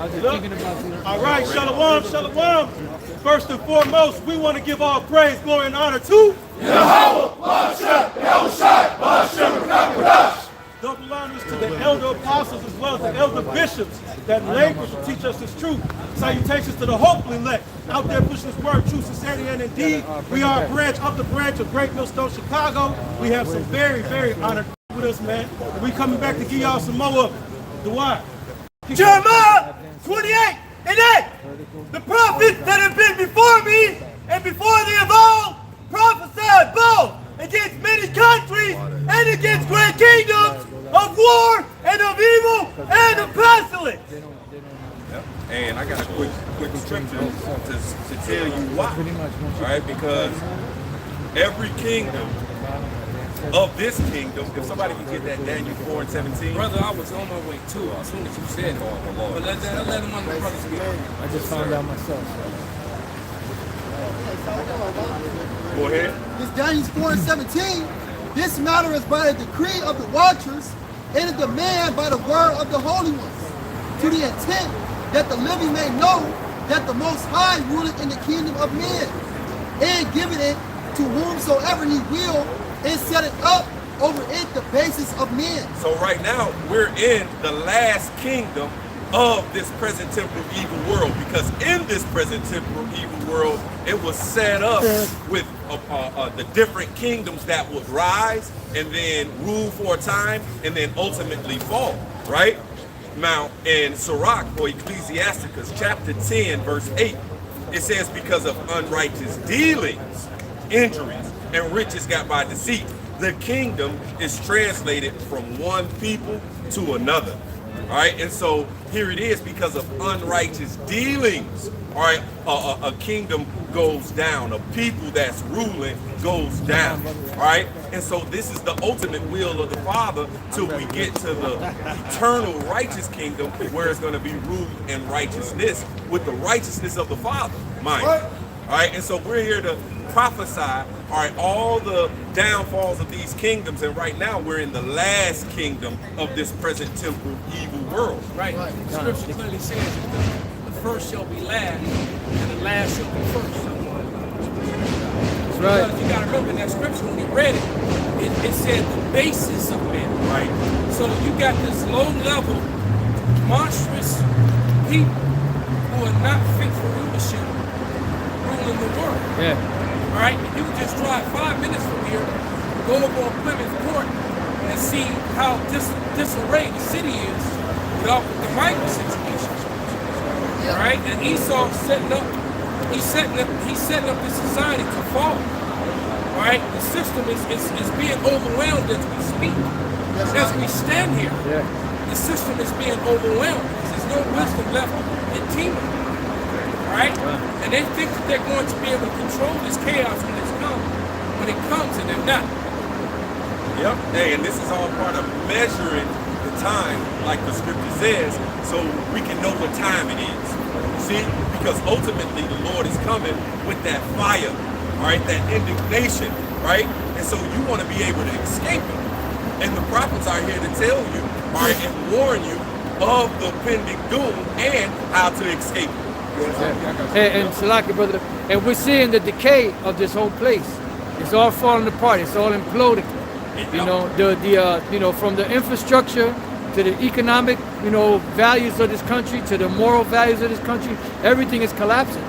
All right, shalom, shalom. First and foremost, we want to give all praise, glory, and honor to double honors to the elder apostles as well as the elder bishops that labor to teach us this truth. Salutations to the hopefully elect out there pushing this word, truth, sincerity, and indeed. We are a branch of the branch of Great Millstone, Chicago. We have some very, very honored with us, man. We coming back to give y'all some more of it. Dwight. Jeremiah 28 and 8. The prophets that have been before me and before they have all prophesied both against many countries and against great kingdoms of war and of evil and of pestilence. Yep. And I got a quick scripture to tell you why. Right? Because every kingdom of this kingdom, if somebody can get that Daniel 4 and 17. Brother, I was on my way too, as soon as you said that. But let him on the brother speak. I just found out myself. Go ahead. This Daniel 4 and 17. This matter is by a decree of the watchers and a demand by the word of the holy ones, to the intent that the living may know that the Most High ruleth in the kingdom of men, and giveth it to whomsoever he will, and set it up over it the basis of men. So right now, we're in the last kingdom of this present temporal evil world, because in this present temporal evil world, it was set up with the different kingdoms that would rise and then rule for a time and then ultimately fall, right? Now, in Sirach or Ecclesiasticus chapter 10, verse 8, it says, because of unrighteous dealings, injuries, and riches got by deceit, the kingdom is translated from one people to another. All right, and so here it is, because of unrighteous dealings. All right, a kingdom goes down, a people that's ruling goes down. All right, and so this is the ultimate will of the Father till we get to the eternal righteous kingdom, where it's going to be ruled in righteousness with the righteousness of the Father, mind. All right, and so we're here to prophesy, all right, all the downfalls of these kingdoms, and right now we're in the last kingdom of this present temporal evil world. Right. The scripture clearly says the first shall be last, and the last shall be first. That's right. Because you got to remember, in that scripture, when you read it, it said the basis of men. Right. So you got this low-level, monstrous people who are not fit for rulership ruling the world. Yeah. All right, you can just drive 5 minutes from here, go over on Plymouth Court, and see how disarrayed the city is without the Michael situation. All right, and Esau's setting up this society to fall. All right, the system is being overwhelmed as we speak. As we stand here, the system is being overwhelmed. There's no wisdom left in teaming. Right? And they think that they're going to be able to control this chaos when it comes, and they're not. Yep. Hey, and this is all part of measuring the time, like the scripture says, so we can know what time it is. See? Because ultimately the Lord is coming with that fire, all right, that indignation, right? And so you want to be able to escape it. And the prophets are here to tell you, all right, and warn you of the pending doom and how to escape it. And Salaki, brother, and we're seeing the decay of this whole place. It's all falling apart. It's all imploding. You know, from the infrastructure to the economic, values of this country, to the moral values of this country, everything is collapsing.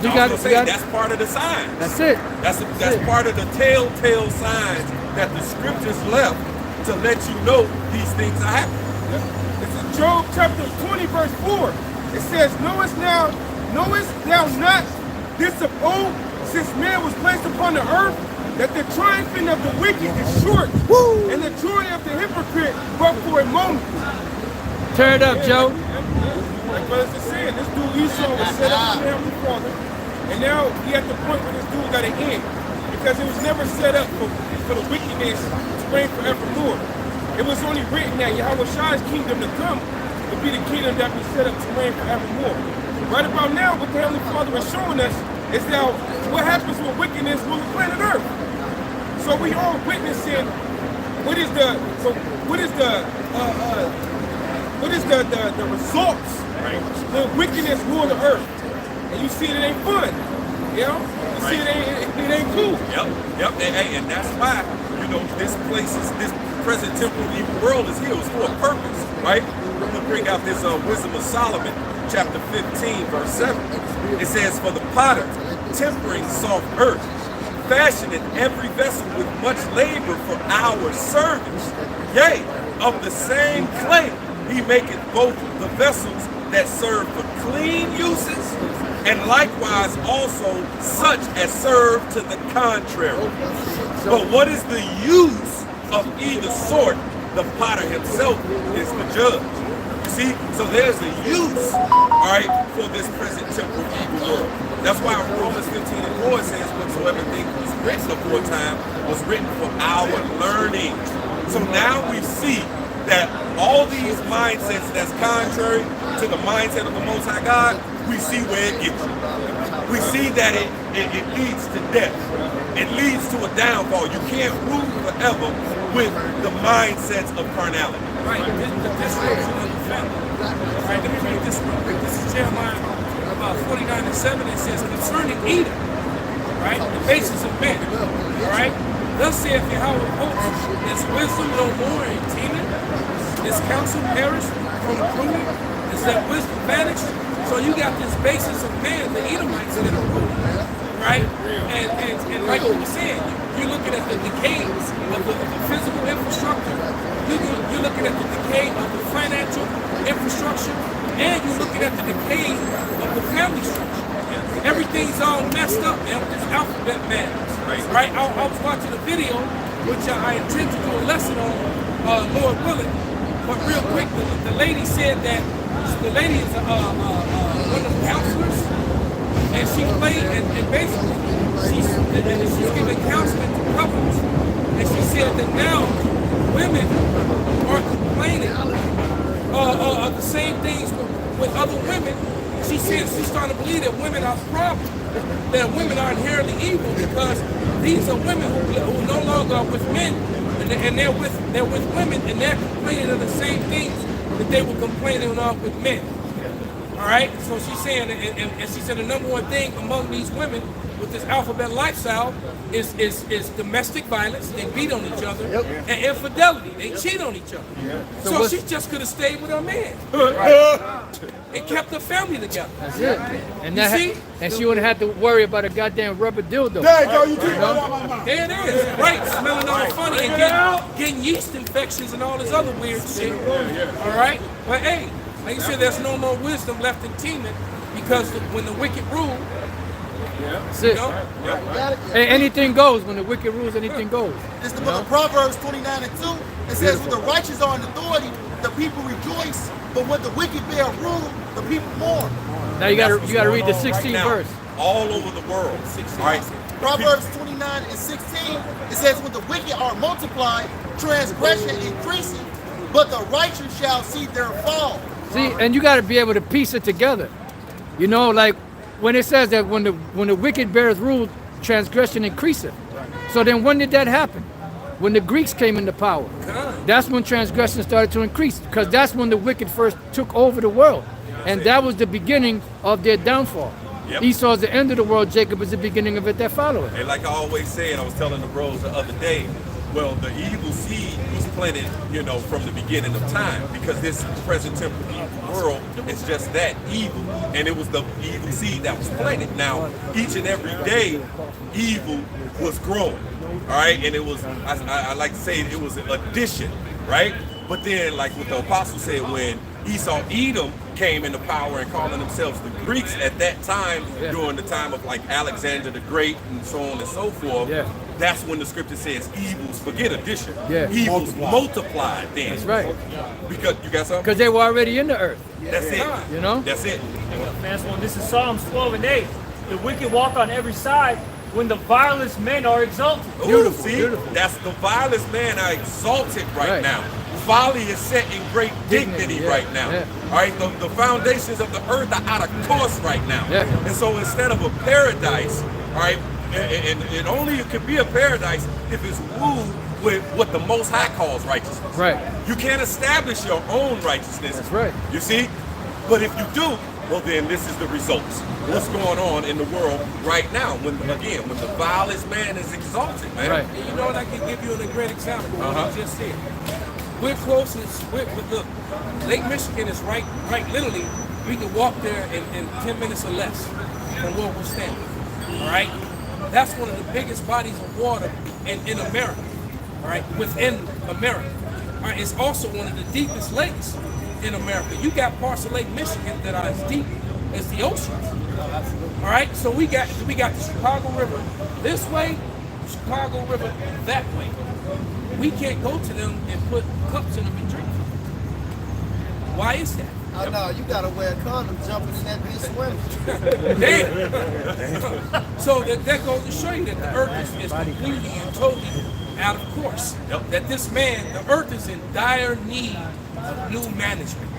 That's part of the signs. That's it. That's part of the telltale signs that the scriptures left to let you know these things are happening. It's in Job chapter 20, verse 4. It says, knowest thou not this of old, since man was placed upon the earth, that the triumphing of the wicked is short, and the joy of the hypocrite but for a moment. Turn it up, Joe. Like brothers are saying, this dude Esau was set up to Heavenly Father, and now he at the point where this dude got to end, because it was never set up for the wickedness to reign forevermore. It was only written that Yahweh Shai's kingdom to come would be the kingdom that we set up to reign forevermore. Right about now, what the Heavenly Father is showing us is now what happens when wickedness rules planet Earth. So we all witnessing what is the results, right, the wickedness rule the earth. And you see it ain't fun. You know? You see it ain't cool. Yep. And that's why, you know, this present temporal evil world is here. It's for a purpose, right? I'm going to bring out this Wisdom of Solomon, chapter 15, verse 7. It says, for the potter, tempering soft earth, fashioneth every vessel with much labor for our service. Yea, of the same clay, he maketh both the vessels that serve for clean uses, and likewise also such as serve to the contrary. But what is the use of either sort? The potter himself is the judge. You see, so there's a use, all right, for this present temporal evil world. That's why Romans 15:4 says, whatsoever thing was written aforetime was written for our learning. So now we see that all these mindsets that's contrary to the mindset of the Most High God, we see where it gets you. We see that it leads to death. It leads to a downfall. You can't rule forever with the mindsets of carnality. Right, the destruction of the family. Right, let me read this real quick. This is Jeremiah 49:7. It says, concerning Edom, right, the basis of men, all right, thus saith Yahweh of hosts, is wisdom no more in Teman? Is counsel perished from proving? Is that wisdom vanished? So you got this basis of man, the Edomites that are ruling, right? And like you were saying, you're looking at the decay of the physical infrastructure, you're looking at the decay of the financial infrastructure, and you're looking at the decay of the family structure. Everything's all messed up, man, with this alphabet madness, right? I was watching a video, which I intend to do a lesson on, Lord willing, but real quick, the lady said that the lady is one of the counselors, and she played, and basically, she's giving counseling to couples, and she said that now women are complaining of the same things with other women. She said she's starting to believe that women are the problem, that women are inherently evil because these are women who no longer are with men, and they're with women, and they're complaining of the same things that they were complaining of with men. All right, so she's saying, and she said the number one thing among these women with this alphabet lifestyle is domestic violence. They beat on each other, and infidelity. They cheat on each other. So she just could have stayed with her man, and kept the family together. That's it. And You see? and she wouldn't have to worry about a goddamn rubber dildo. There you go, you took it out of my mouth. There it is, right? Smelling all funny and getting yeast infections and all this other weird shit. All right, but hey, like you said, there's no more wisdom left in Teman because when the wicked rule, That's you it. know, And anything goes. When the wicked rules, anything goes. It's the book of Proverbs 29:2. It says, when the righteous are in authority, the people rejoice, but when the wicked bear rule, the people mourn. Now you gotta That's read the what's going on 16th right now, verse. all over the world. All right. Proverbs 29:16, it says, when the wicked are multiplied, transgression increasing, but the righteous shall see their fall. See, and you got to be able to piece it together. You know, like when it says that when the wicked bears rule, transgression increaseth. So then when did that happen? When the Greeks came into power. That's when transgression started to increase, because that's when the wicked first took over the world. And that was the beginning of their downfall. Yep. Esau is the end of the world, Jacob is the beginning of it that followed. And like I always say, and I was telling the bros the other day, well, the evil seed was planted, you know, from the beginning of time, because this present temporal evil world is just that, evil. And it was the evil seed that was planted. Now, each and every day, evil was growing, all right? And it was, I like to say, it was an addition, right? But then, like what the apostle said, when Esau, Edom came into power and calling themselves the Greeks at that time, during the time of like Alexander the Great and so on and so forth, that's when the scripture says evils, forget addition, evils multiplied then. That's right. Because, you got something? Because they were already in the earth. That's it. You know? That's it. Last one. This is Psalms 12:8. The wicked walk on every side when the vilest men are exalted. Beautiful. See, that's the vilest man are exalted right now. Folly is set in great dignity right now. All right, the foundations of the earth are out of course right now. And so instead of a paradise, all right, and it only could be a paradise if it's ruled with what the Most High calls righteousness. Right. You can't establish your own righteousness. That's right. You see? But if you do, Well, then this is the results. What's going on in the world right now? When the vilest man is exalted, man. Right. And you know what? I can give you a great example of what you just said. We're closest. Look, Lake Michigan is right. Literally, we can walk there in 10 minutes or less from where we're standing. All right. That's one of the biggest bodies of water in America. All right, within America. All right, it's also one of the deepest lakes in America. You got parts of Lake Michigan that are as deep as the oceans. All right, so we got the Chicago River this way, Chicago River that way. We can't go to them and put cups in them and drink. Why is that? Oh no, you gotta wear a condom jumping in that bitch swimming. Damn. So that goes to show you that the earth is completely and totally out of course. That this man, the earth is in dire need of new management.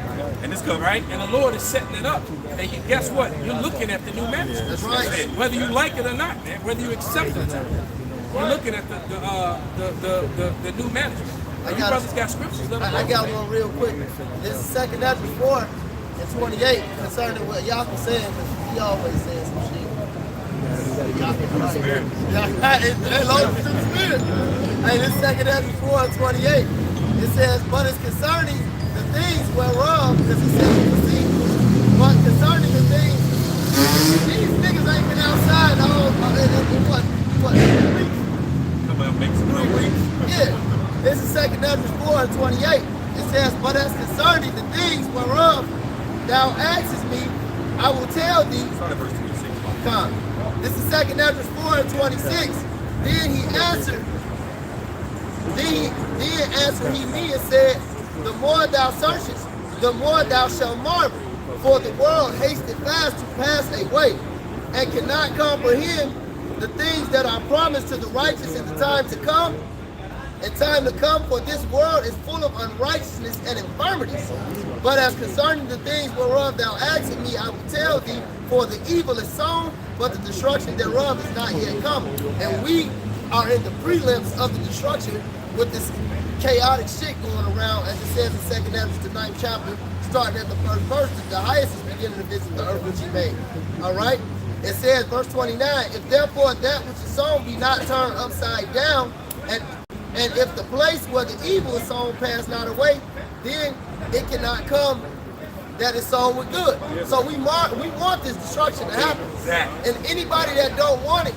And it's coming. Right? And the Lord is setting it up. And guess what? You're looking at the new management. That's right. Whether you like it or not, man, whether you accept it or not. You're looking at the new management. You brothers got scriptures. I got one real quick. This is 2 Ezra 4 and 28 concerning what y'all was saying, because he always says some shit. Hey, this 2 Ezra 4 and 28. It says, but it's concerning the things whereof, because he said we will see, but concerning the things, these niggas ain't been outside all what 3 weeks? Come on, make some weeks. Yeah. This is 2 Ezra 4 and 28. It says, but as concerning the things whereof thou askest me, I will tell thee. Start at verse 26. Come. This is 2 Ezra 4 and 26. Then he answered. Then answered he me and said, the more thou searchest, the more thou shalt marvel. For the world hasteth fast to pass away, and cannot comprehend the things that are promised to the righteous in the time to come. And time to come, for this world is full of unrighteousness and infirmities. But as concerning the things whereof thou askest me, I will tell thee, for the evil is sown, but the destruction thereof is not yet come. And we are in the prelims of the destruction with this chaotic shit going around, as it says in 2 Ezra, the 9th chapter, starting at the first verse, that the highest is beginning to visit the earth which he made. All right? It says, verse 29, if therefore that which is sown be not turned upside down, and if the place where the evil is sown pass not away, then it cannot come that is sown with good. So we want this destruction to happen. Exactly. And anybody that don't want it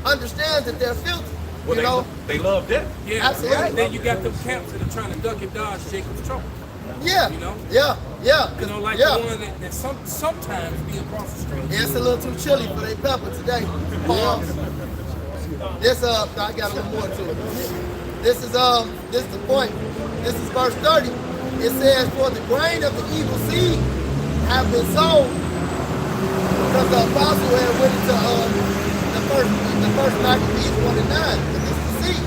understands that they're filthy. Well, they love death. Yeah, Absolutely. And then you got them camps that are trying to duck and dodge Jacob's trouble. Yeah. You know? Yeah. You know, like the one that sometimes be across the street. It's a little too chilly for their pepper today. Pause. This I got a little more to it. This is the point. This is verse 30. It says, for the grain of the evil seed have been sown. Because the apostle had went into the first Maccabees 1 and 9. But this is the seed.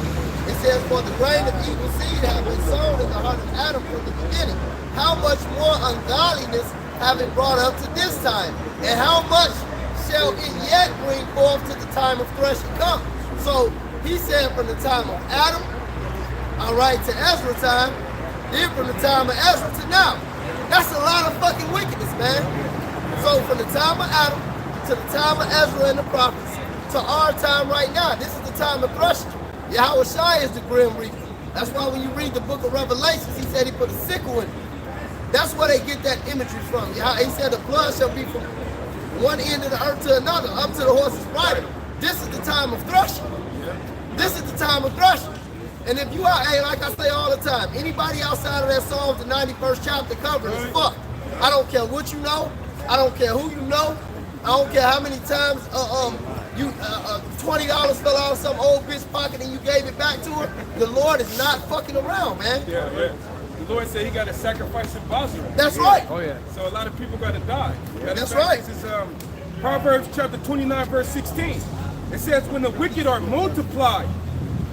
It says, for the grain of evil seed have been sown in the heart of Adam from the beginning. How much more ungodliness have it brought up to this time? And how much shall it yet bring forth to the time of threshing come? So he said from the time of Adam, all right, to Ezra time, then from the time of Ezra to now. That's a lot of fucking wickedness, man. So from the time of Adam to the time of Ezra and the prophets to our time right now, this is the time of threshing. Yahweh Shai is the grim reaper. That's why when you read the book of Revelations, he said he put a sickle in it. That's where they get that imagery from. He said the blood shall be from one end of the earth to another, up to the horse's bridle. This is the time of threshing. This is the time of threshing. And if you are, hey, like I say all the time, anybody outside of that Psalms, the 91st chapter cover is fucked. I don't care what you know. I don't care who you know. I don't care how many times you $20 fell out of some old bitch pocket and you gave it back to her. The Lord is not fucking around, man. Yeah. The Lord said he got to sacrifice in Basra. That's right. Oh yeah. So a lot of people got to die. That's right. This is Proverbs chapter 29, verse 16. It says, when the wicked are multiplied,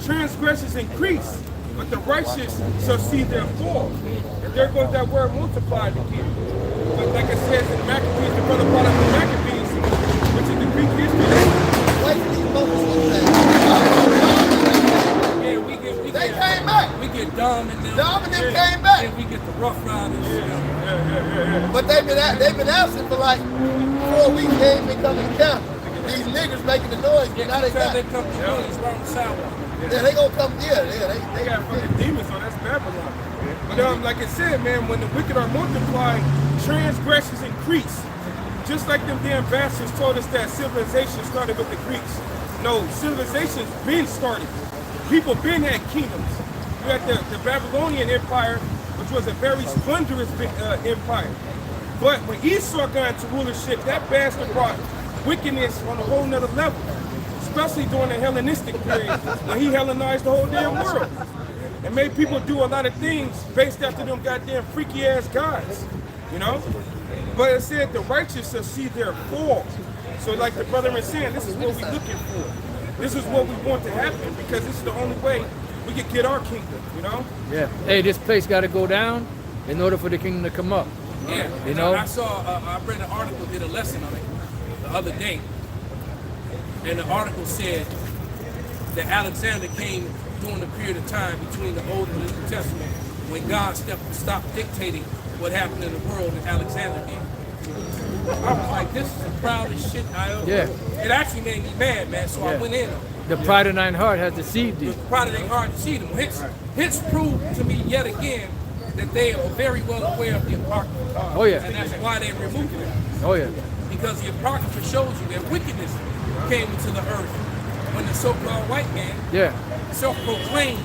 transgressions increase, but the righteous shall see their fall. And there goes that word multiplied again. But like it says in Maccabees, the brother brought up the Maccabees, which is the Greek history. They came back. We get Dom and them. Dom and them came back. And we get the Rough Riders. But they've been absent for like 4 weeks, they ain't been coming to camp. These niggas making the noise, but now they got. They come to Moines around the sidewalk. Yeah, they gonna come there. Yeah, They got fucking demons on. That's Babylon. But like I said, man, when the wicked are multiplied, transgressions increase. Just like them damn bastards told us that civilization started with the Greeks. No, civilization's been started. People been had kingdoms. You had the Babylonian Empire, which was a very splendorous empire. But when Esau got into rulership, that bastard brought wickedness on a whole nother level. Especially during the Hellenistic period, when he Hellenized the whole damn world. And made people do a lot of things based after them goddamn freaky ass gods. You know? But it said the righteous shall see their fall. So like the brother is saying, this is what we're looking for. This is what we want to happen because this is the only way we can get our kingdom, you know? Yeah. Hey, this place got to go down in order for the kingdom to come up. Yeah. You know? I read an article, did a lesson on it the other day. And the article said that Alexander came during the period of time between the Old and the New Testament when God stopped dictating what happened in the world and Alexander did. I was like, this is the proudest shit I ever heard. It actually made me mad, man, so I went in. The pride of thine heart has deceived thee. The pride of their heart deceived them. Hits proved to me yet again that they are very well aware of the Apocrypha. Oh, yeah. And that's why they removed it. Oh, yeah. Because the Apocrypha shows you that wickedness came into the earth when the so-called white man, self-proclaimed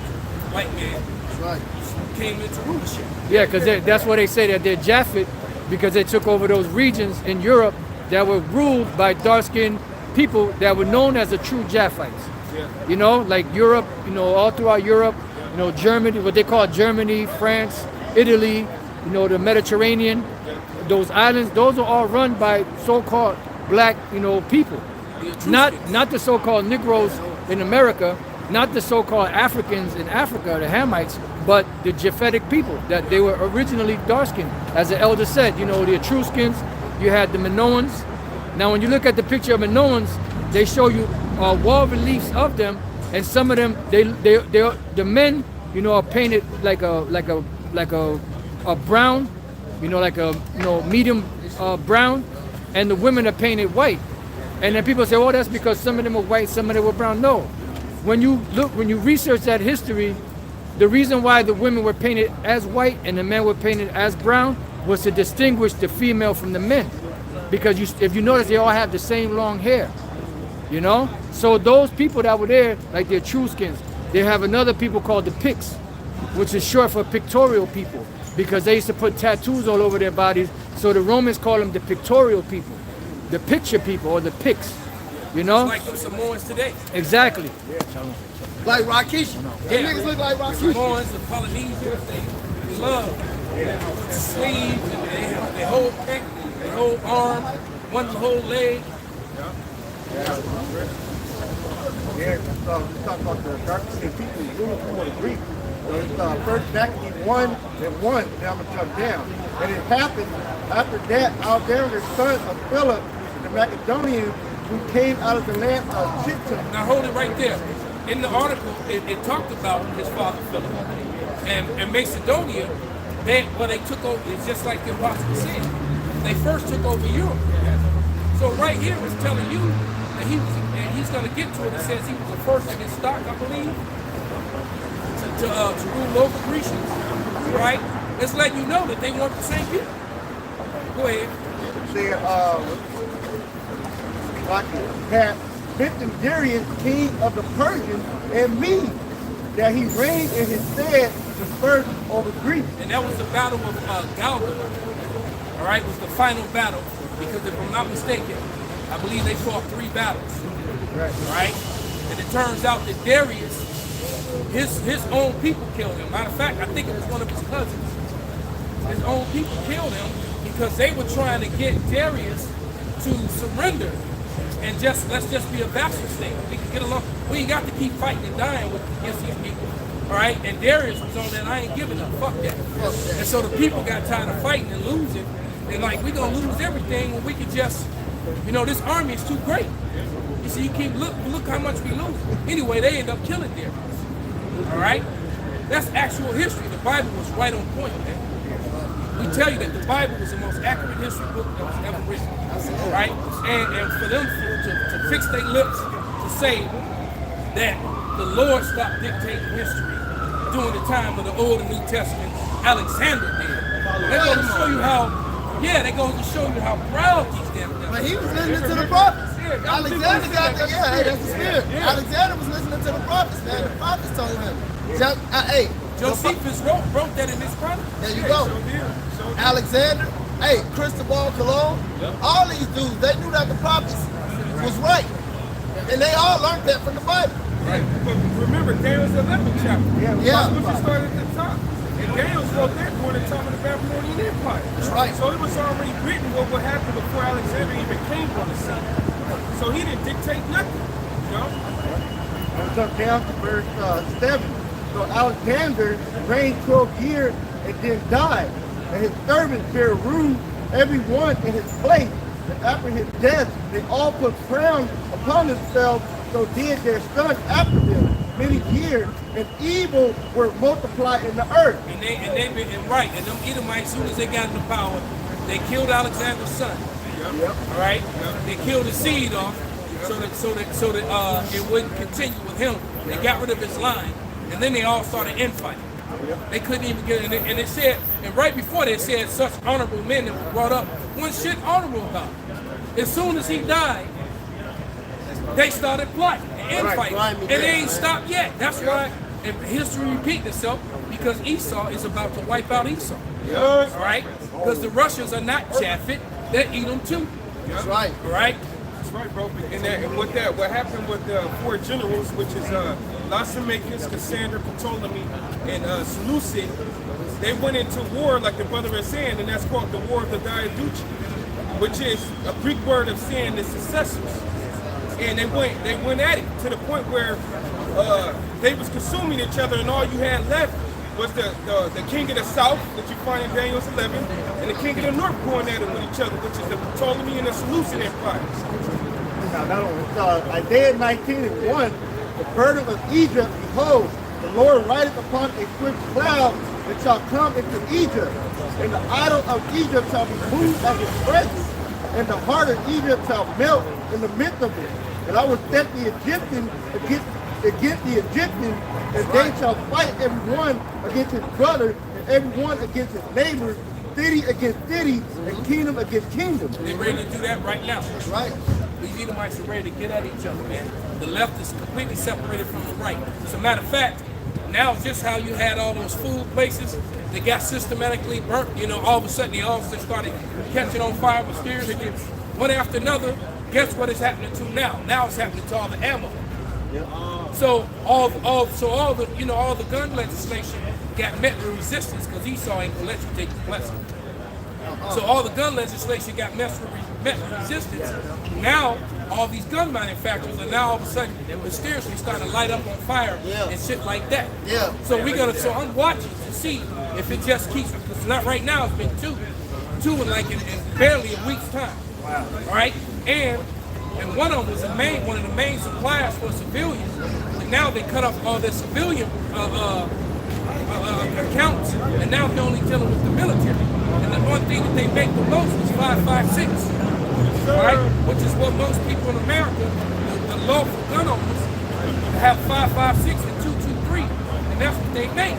white man, came into rulership. Yeah, because that's why they say that they're Japhet, because they took over those regions in Europe that were ruled by dark-skinned people that were known as the true Japhites. Yeah. You know, like Europe, you know, all throughout Europe, you know, Germany, what they call Germany, France, Italy, you know, the Mediterranean, those islands, those are all run by so-called black, you know, people. Not the so-called Negroes in America, not the so-called Africans in Africa, the Hamites, but the Japhetic people, that they were originally dark-skinned. As the elder said, you know, the Etruscans, you had the Minoans. Now, when you look at the picture of Minoans, they show you wall reliefs of them, and some of them, the men, you know, are painted like a brown, you know, like a medium brown, and the women are painted white. And then people say, oh, that's because some of them were white, some of them were brown. No. When you research that history, the reason why the women were painted as white and the men were painted as brown was to distinguish the female from the men. Because if you notice, they all have the same long hair, you know? So those people that were there, like the Etruscans, they have another people called the Picts, which is short for pictorial people, because they used to put tattoos all over their bodies. So the Romans call them the pictorial people, the picture people, or the Picts, you know? It's like them Samoans today. Exactly. Like Rakisha. Them niggas look like Rakisha. Moines, the Polynesians, they love sleeves, and they have their whole neck, their whole arm, one whole leg. Yeah, we talk about the dark-skinned people ruled for the Greeks. So it's first Maccabees 1 and 1, now I'm going to jump down. And it happened after that, Alexander, the son of Philip, the Macedonian, who came out of the land of Chittim. Now hold it right there. In the article, it talked about his father Philip. And Macedonia, they took over, it's just like the apostle said. They first took over Europe. So right here it's telling you that he's going to get to it. It says he was the first in his stock, I believe, to rule over Grecians, right? It's letting you know that they weren't the same people. Go ahead. Said, like had Darius, king of the Persians, and me, that he reigned in his stead the first over Greece. And that was the battle of Galba. All right, it was the final battle, because if I'm not mistaken, I believe they fought 3 battles. Right? And it turns out that Darius, his own people killed him. Matter of fact, I think it was one of his cousins. His own people killed him because they were trying to get Darius to surrender and let's just be a vassal state. We can get along. We ain't got to keep fighting and dying against these people. All right? And Darius was on that, I ain't giving up. Fuck that. And so the people got tired of fighting and losing. And like, we're going to lose everything when we could just, this army is too great. You see, look how much we lose. Anyway, they end up killing Darius. All right? That's actual history. The Bible was right on point, man. we tell you that the Bible is the most accurate history book that was ever written, right? And for them to fix their lips to say that the Lord stopped dictating history during the time of the Old and New Testament, Alexander did. They're going to show you how, they're going to show you how proud these damn devils. But he was listening to the prophets. Yeah, Alexander got the, hey, that's the spirit. Yeah. Alexander was listening to the prophets, man. The prophets told him. Josephus wrote that in his chronicle. There you go. Alexander, Cristobal Colon, all these dudes, they knew that the prophets was right. And they all learned that from the Bible. Right. But remember, Daniel's 11th chapter. Yeah. Which started at the top. And Daniel wrote that during the time of the Babylonian Empire. That's right. So it was already written what would happen before Alexander even came on the scene. So he didn't dictate nothing, you know? And so down to verse 7. So Alexander reigned 12 years and then died. And his servants bare rule, every one in his place. And after his death, they all put crowns upon themselves, so did their sons after them many years, and evil were multiplied in the earth. And them Edomites, as soon as they got into power, they killed Alexander's son. All right, they killed the seed off, so that it wouldn't continue with him. They got rid of his line, and then they all started infighting. They couldn't even get it, and they said, and right before they said, such honorable men that were brought up, one shit honorable about it. As soon as he died, they started plotting and infighting, and they ain't stopped yet. That's why, and history repeats itself, because Esau is about to wipe out Esau. All right, because the Russians are not Japhet, they're Edom too. That's right. All right. That's right, bro. And with that, what happened with the four generals, which is Lysimachus, Cassandra, Ptolemy, and Seleucid, they went into war, like the brother is saying, and that's called the War of the Diaduchi, which is a Greek word of saying the successors. And they went at it to the point where they was consuming each other, and all you had left was the king of the south that you find in Daniel's 11, and the king of the north going at it with each other, which is the Ptolemy and the Seleucid empires. Now, that was Isaiah 19:1. The burden of Egypt, behold, the Lord rideth upon a swift cloud, and shall come into Egypt, and the idol of Egypt shall be moved at his presence, and the heart of Egypt shall melt in the midst of it. And I will set the Egyptians against the Egyptians, and they shall fight every one against his brother, and every one against his neighbor, city against city, and kingdom against kingdom. They're ready to do that right now. That's right. These Edomites are ready to get at each other, man. The left is completely separated from the right. As a matter of fact, now just how you had all those food places that got systematically burnt, all of a sudden they all just started catching on fire mysteriously, one after another. Guess what is happening to now? Now it's happening to all the ammo. So all the gun legislation got met with resistance because Esau ain't gonna let you take the blessing. So all the gun legislation got met with resistance. Now all these gun manufacturers are now all of a sudden mysteriously starting to light up on fire and shit like that. Yeah. So I'm watching to see if it just keeps, because not right now it's been two in barely a week's time. Wow. All right, and one of them was one of the main suppliers for civilians, and now they cut off all their civilian accounts, and now they're only dealing with the military. And the one thing that they make the most is 5.56, all right, which is what most people in America, the lawful gun owners, have 5.56 and 2.23, and that's what they make.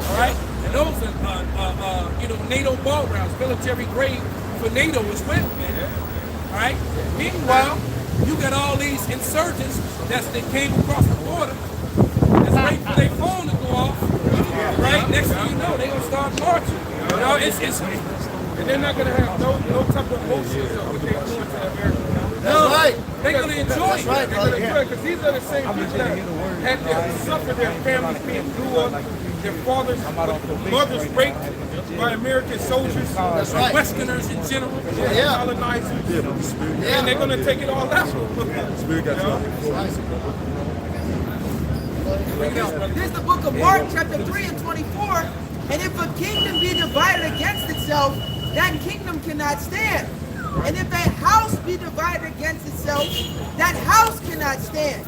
All right, and those are NATO ball rounds, military grade for NATO as well. All right. Meanwhile, you got all these insurgents that came across the border. That's waiting for their phone to go off. Right. Next thing you know, they're gonna start marching. And they're not gonna have no type of emotions of what they're doing to America. That's right. They're gonna enjoy it. Right, They're gonna enjoy it because these are the same people that had to suffer their families being blew up, their fathers, mothers raped by American soldiers, That's right. Westerners in general, colonizers, and they're gonna take it all out. This is the book of Mark, chapter 3 and 24. And if a kingdom be divided against itself, that kingdom cannot stand. And if a house be divided against itself, that house cannot stand.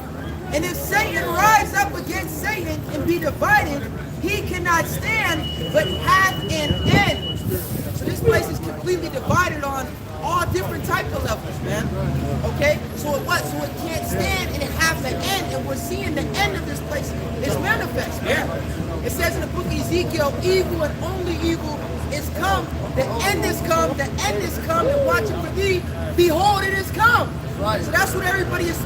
And if Satan rise up against Satan and be divided, he cannot stand, but hath an end. So this place is completely divided on all different types of levels, man. Okay? So it what? So it can't stand and it has to end, and we're seeing the end of this place is manifest, man. It says in the book of Ezekiel, evil and only evil is come. The end is come, the end is come, and watching for thee, behold, it is come. Right. So that's what everybody is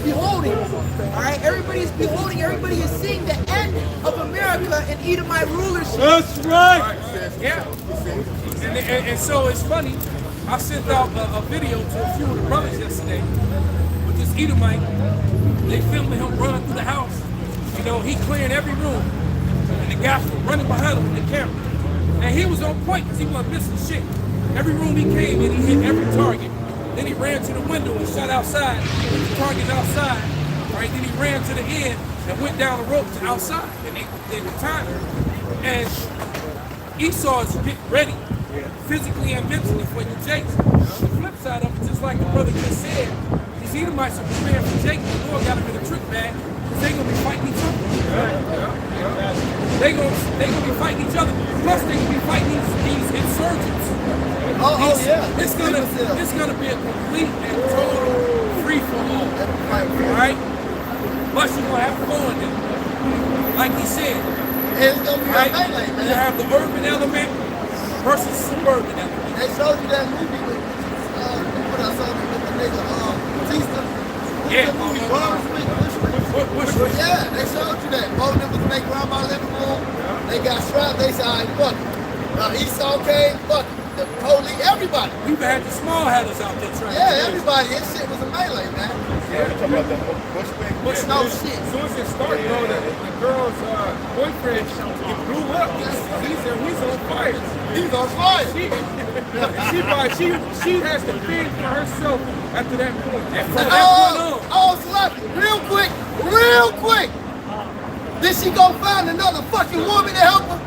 beholding. Alright, everybody is beholding, everybody is seeing the end of America and Edomite rulership. That's right. Yeah. And so it's funny, I sent out a video to a few of the brothers yesterday with this Edomite. They filming him running through the house. You know, he clearing every room. And the guys were running behind him with the camera. And he was on point because he wasn't missing shit. Every room he came in, he hit every target. Then he ran to the window and shot outside. Hit the target outside. Right? Then he ran to the end and went down the rope to outside. And they could time it. And Esau is getting ready, physically and mentally, for your Jakes. The flip side of it, just like the brother just said, these Edomites are preparing for Jake. The Lord got him in a trick bag because they're going to be fighting each other. They're going to be fighting each other. Plus, they're going to be fighting these insurgents. It's gonna be a complete and total free for all. Alright? Plus you're gonna have fun in it. Like he said. It's gonna be right? a melee, man. You have the urban element versus suburban element. They showed you that movie with what I saw with the nigga Batista. Yeah, they showed you that. Both of them was making around my living room. They got strapped, they said, all right, fuck it. Esau came, fuck it. The police, everybody. You even had the small hatters out there trying. Yeah, everybody. This shit was a melee, man. Yeah, talking about the bush thing. But no shit. As soon as it started, though, the girl's boyfriend, it blew up. He said, he's on fire. He's on fire. She has to fend for herself after that point. Sloppy, real quick. Did she go find another fucking woman to help her?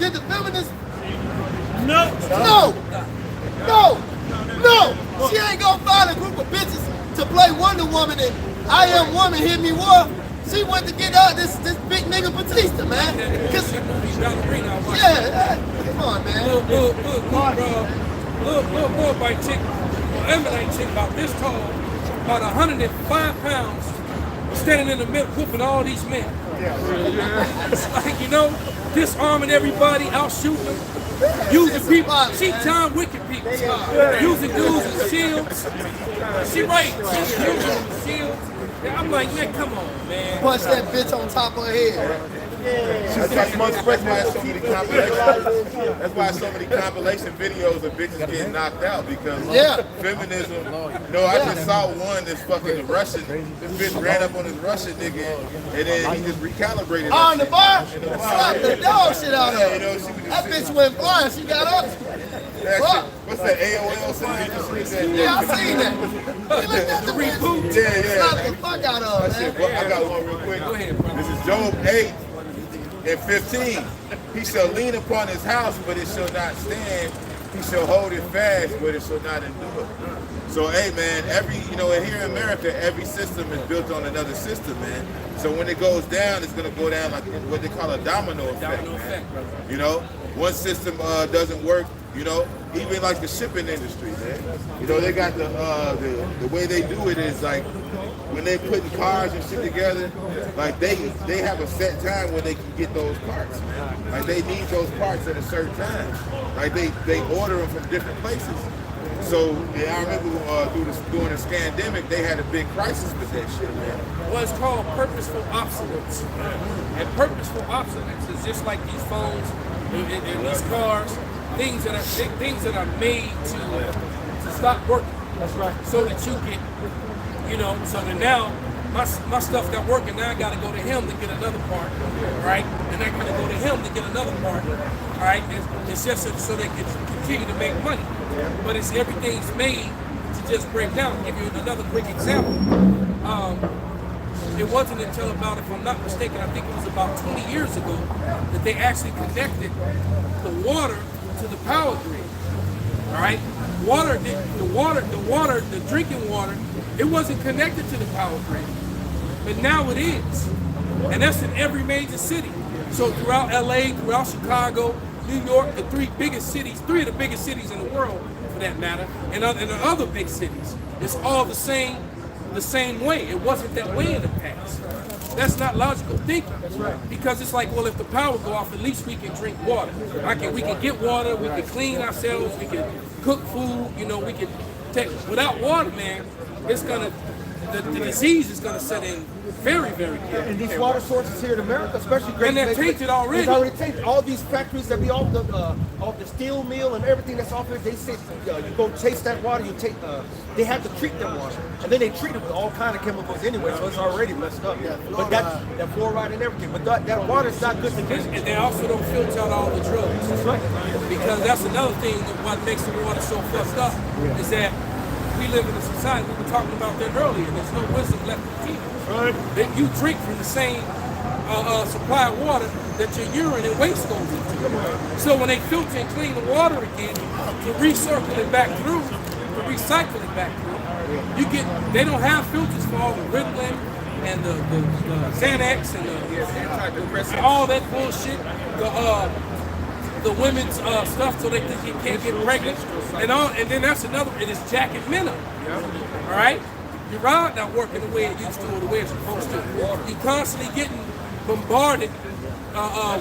Did the feminists? No. She ain't gonna find a group of bitches to play Wonder Woman and I Am Woman Hit Me War. She went to get out this big nigga Batista, man. Come on, man. Little boy by chick, Emily chick about this tall, about 105 pounds, standing in the middle whooping all these men. It's like, you know, disarming everybody, out shooting them, using people, she John Wicked people, using dudes as shields. She right, she's using them as shields. I'm like, man, come on, man. Punch that bitch on top of her head. That's why so many compilation videos of bitches getting knocked out because feminism. No, I just saw one that's fucking Russian. This bitch ran up on this Russian nigga and then he just recalibrated. Oh, in the bar? Slapped the dog shit out of her. You know, that bitch went flying. She got up. What's that AOL thing? Yeah, I seen that. The reboot. Yeah. Slapped the fuck out of her, man. I got one real quick. Go ahead, bro. This is Job 8 and 15. He shall lean upon his house, but it shall not stand. He shall hold it fast, but it shall not endure. So, hey, man, here in America, every system is built on another system, man. So when it goes down, it's going to go down like what they call a domino effect, man. You know, one system doesn't work, you know, even like the shipping industry, man. You know, they got the way they do it is like when they putting cars and shit together, like they have a set time when they can get those parts, man. Like they need those parts at a certain time. Like they order them from different places. So I remember during the scandemic, they had a big crisis with that shit, man. Well, it's called purposeful obsolescence. And purposeful obsolescence is just like these phones and these cars, things that are made to stop working. That's right. So that you get, so that now my stuff not working. Now I got to go to him to get another part, right? And I got to go to him to get another part, right? It's just so they can continue to make money. But everything's made to just break down. I'll give you another quick example. It wasn't until about, if I'm not mistaken, I think it was about 20 years ago that they actually connected the water to the power grid. All right, the drinking water, it wasn't connected to the power grid, but now it is, and that's in every major city. So throughout LA, throughout Chicago, New York, the three of the biggest cities in the world, for that matter, and the other big cities. It's all the same way. It wasn't that way in the past. That's not logical thinking. That's right. Because it's like, well, if the power go off, at least we can drink water. We can get water. We can clean ourselves. We can cook food. You know, we can take. Without water, man, it's gonna the disease is gonna set in very, very quick. And these water sources here in America, especially great. And they're tainted already. It's already tainted. All these factories that be off the steel mill and everything that's off there, they say you go taste that water. You take they have to treat that water, and then they treat it with all kind of chemicals anyway, so it's already messed up. Yeah, but that fluoride and everything, but that water is not good to drink. And they also don't filter out all the drugs. That's right. Because that's another thing that what makes the water so fucked up is that we live in a society, we were talking about that earlier, there's no wisdom left in people. Right. That you drink from the same supply of water that your urine and waste goes into. So when they filter and clean the water again, to recircle it back through, to recycle it back through, they don't have filters for all the Ritalin and the Xanax and the all that bullshit, the women's stuff so they think you can't get pregnant and then that's another, it is jacking men up. All right? Your rod not working the way it used to or the way it's supposed to. You're constantly getting bombarded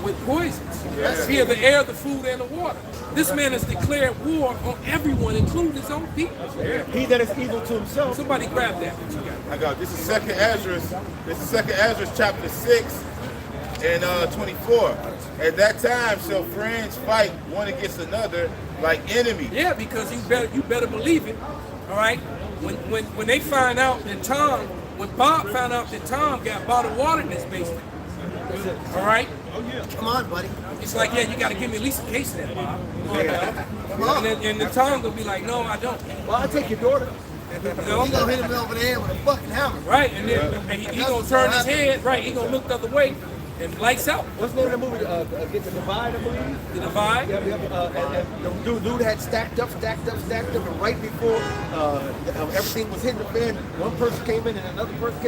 with poisons. Via the air, the food, and the water. This man has declared war on everyone, including his own people. He that is evil to himself. Somebody grab that. What you got? I got this is Second Ezra. This is Second Ezra chapter 6 and 24. At that time shall friends fight one against another like enemies. Yeah, because you better believe it. All right. When they find out that when Bob found out that Tom got bottled water in his basement. All right. Oh yeah. Come on, buddy. It's like, yeah, you got to give me at least a case of that, Bob. Come on. And the Tom gonna be like, no, I don't. Well, I'll take your daughter. You gonna hit him over the head with a fucking hammer. Right, and then he gonna turn his head. Right, he gonna look the other way. And lights out. What's the name of the movie? Get the Divide, I believe. The Divide. Yeah, and the dude had stacked up, and right before everything was hitting the fan, one person came in, and another person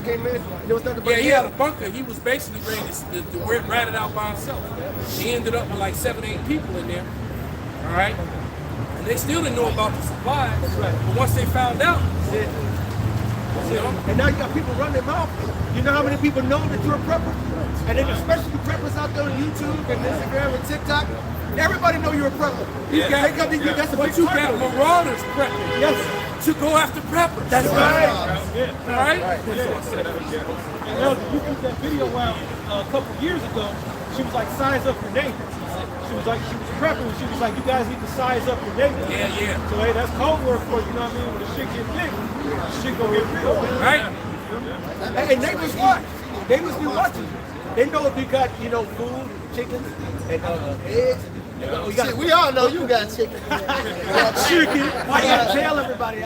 came in, and there was nothing but he had a bunker. He was basically ready to rat it out by himself. He ended up with like 7, 8 people in there. All right. And they still didn't know about the supplies. That's right. But once they found out, and now you got people running their mouth. You know how many people know that you're a prepper? And then especially the preppers out there on YouTube and Instagram and TikTok, everybody know you're a prepper. That's a big marauders prepping. Yes. To go after preppers. That's right. All right? Now, you put that video out a couple years ago. She was like, size up your neighbor. She was prepping. She was like, you guys need to size up your neighbor. Yeah. So hey, that's code word for you, know what I mean? When the shit get big, shit gonna get real. Right? And neighbors watch. Neighbors be watching. They know if you got, food, chicken, and eggs. We all know you got chicken. Chicken. I gotta tell everybody.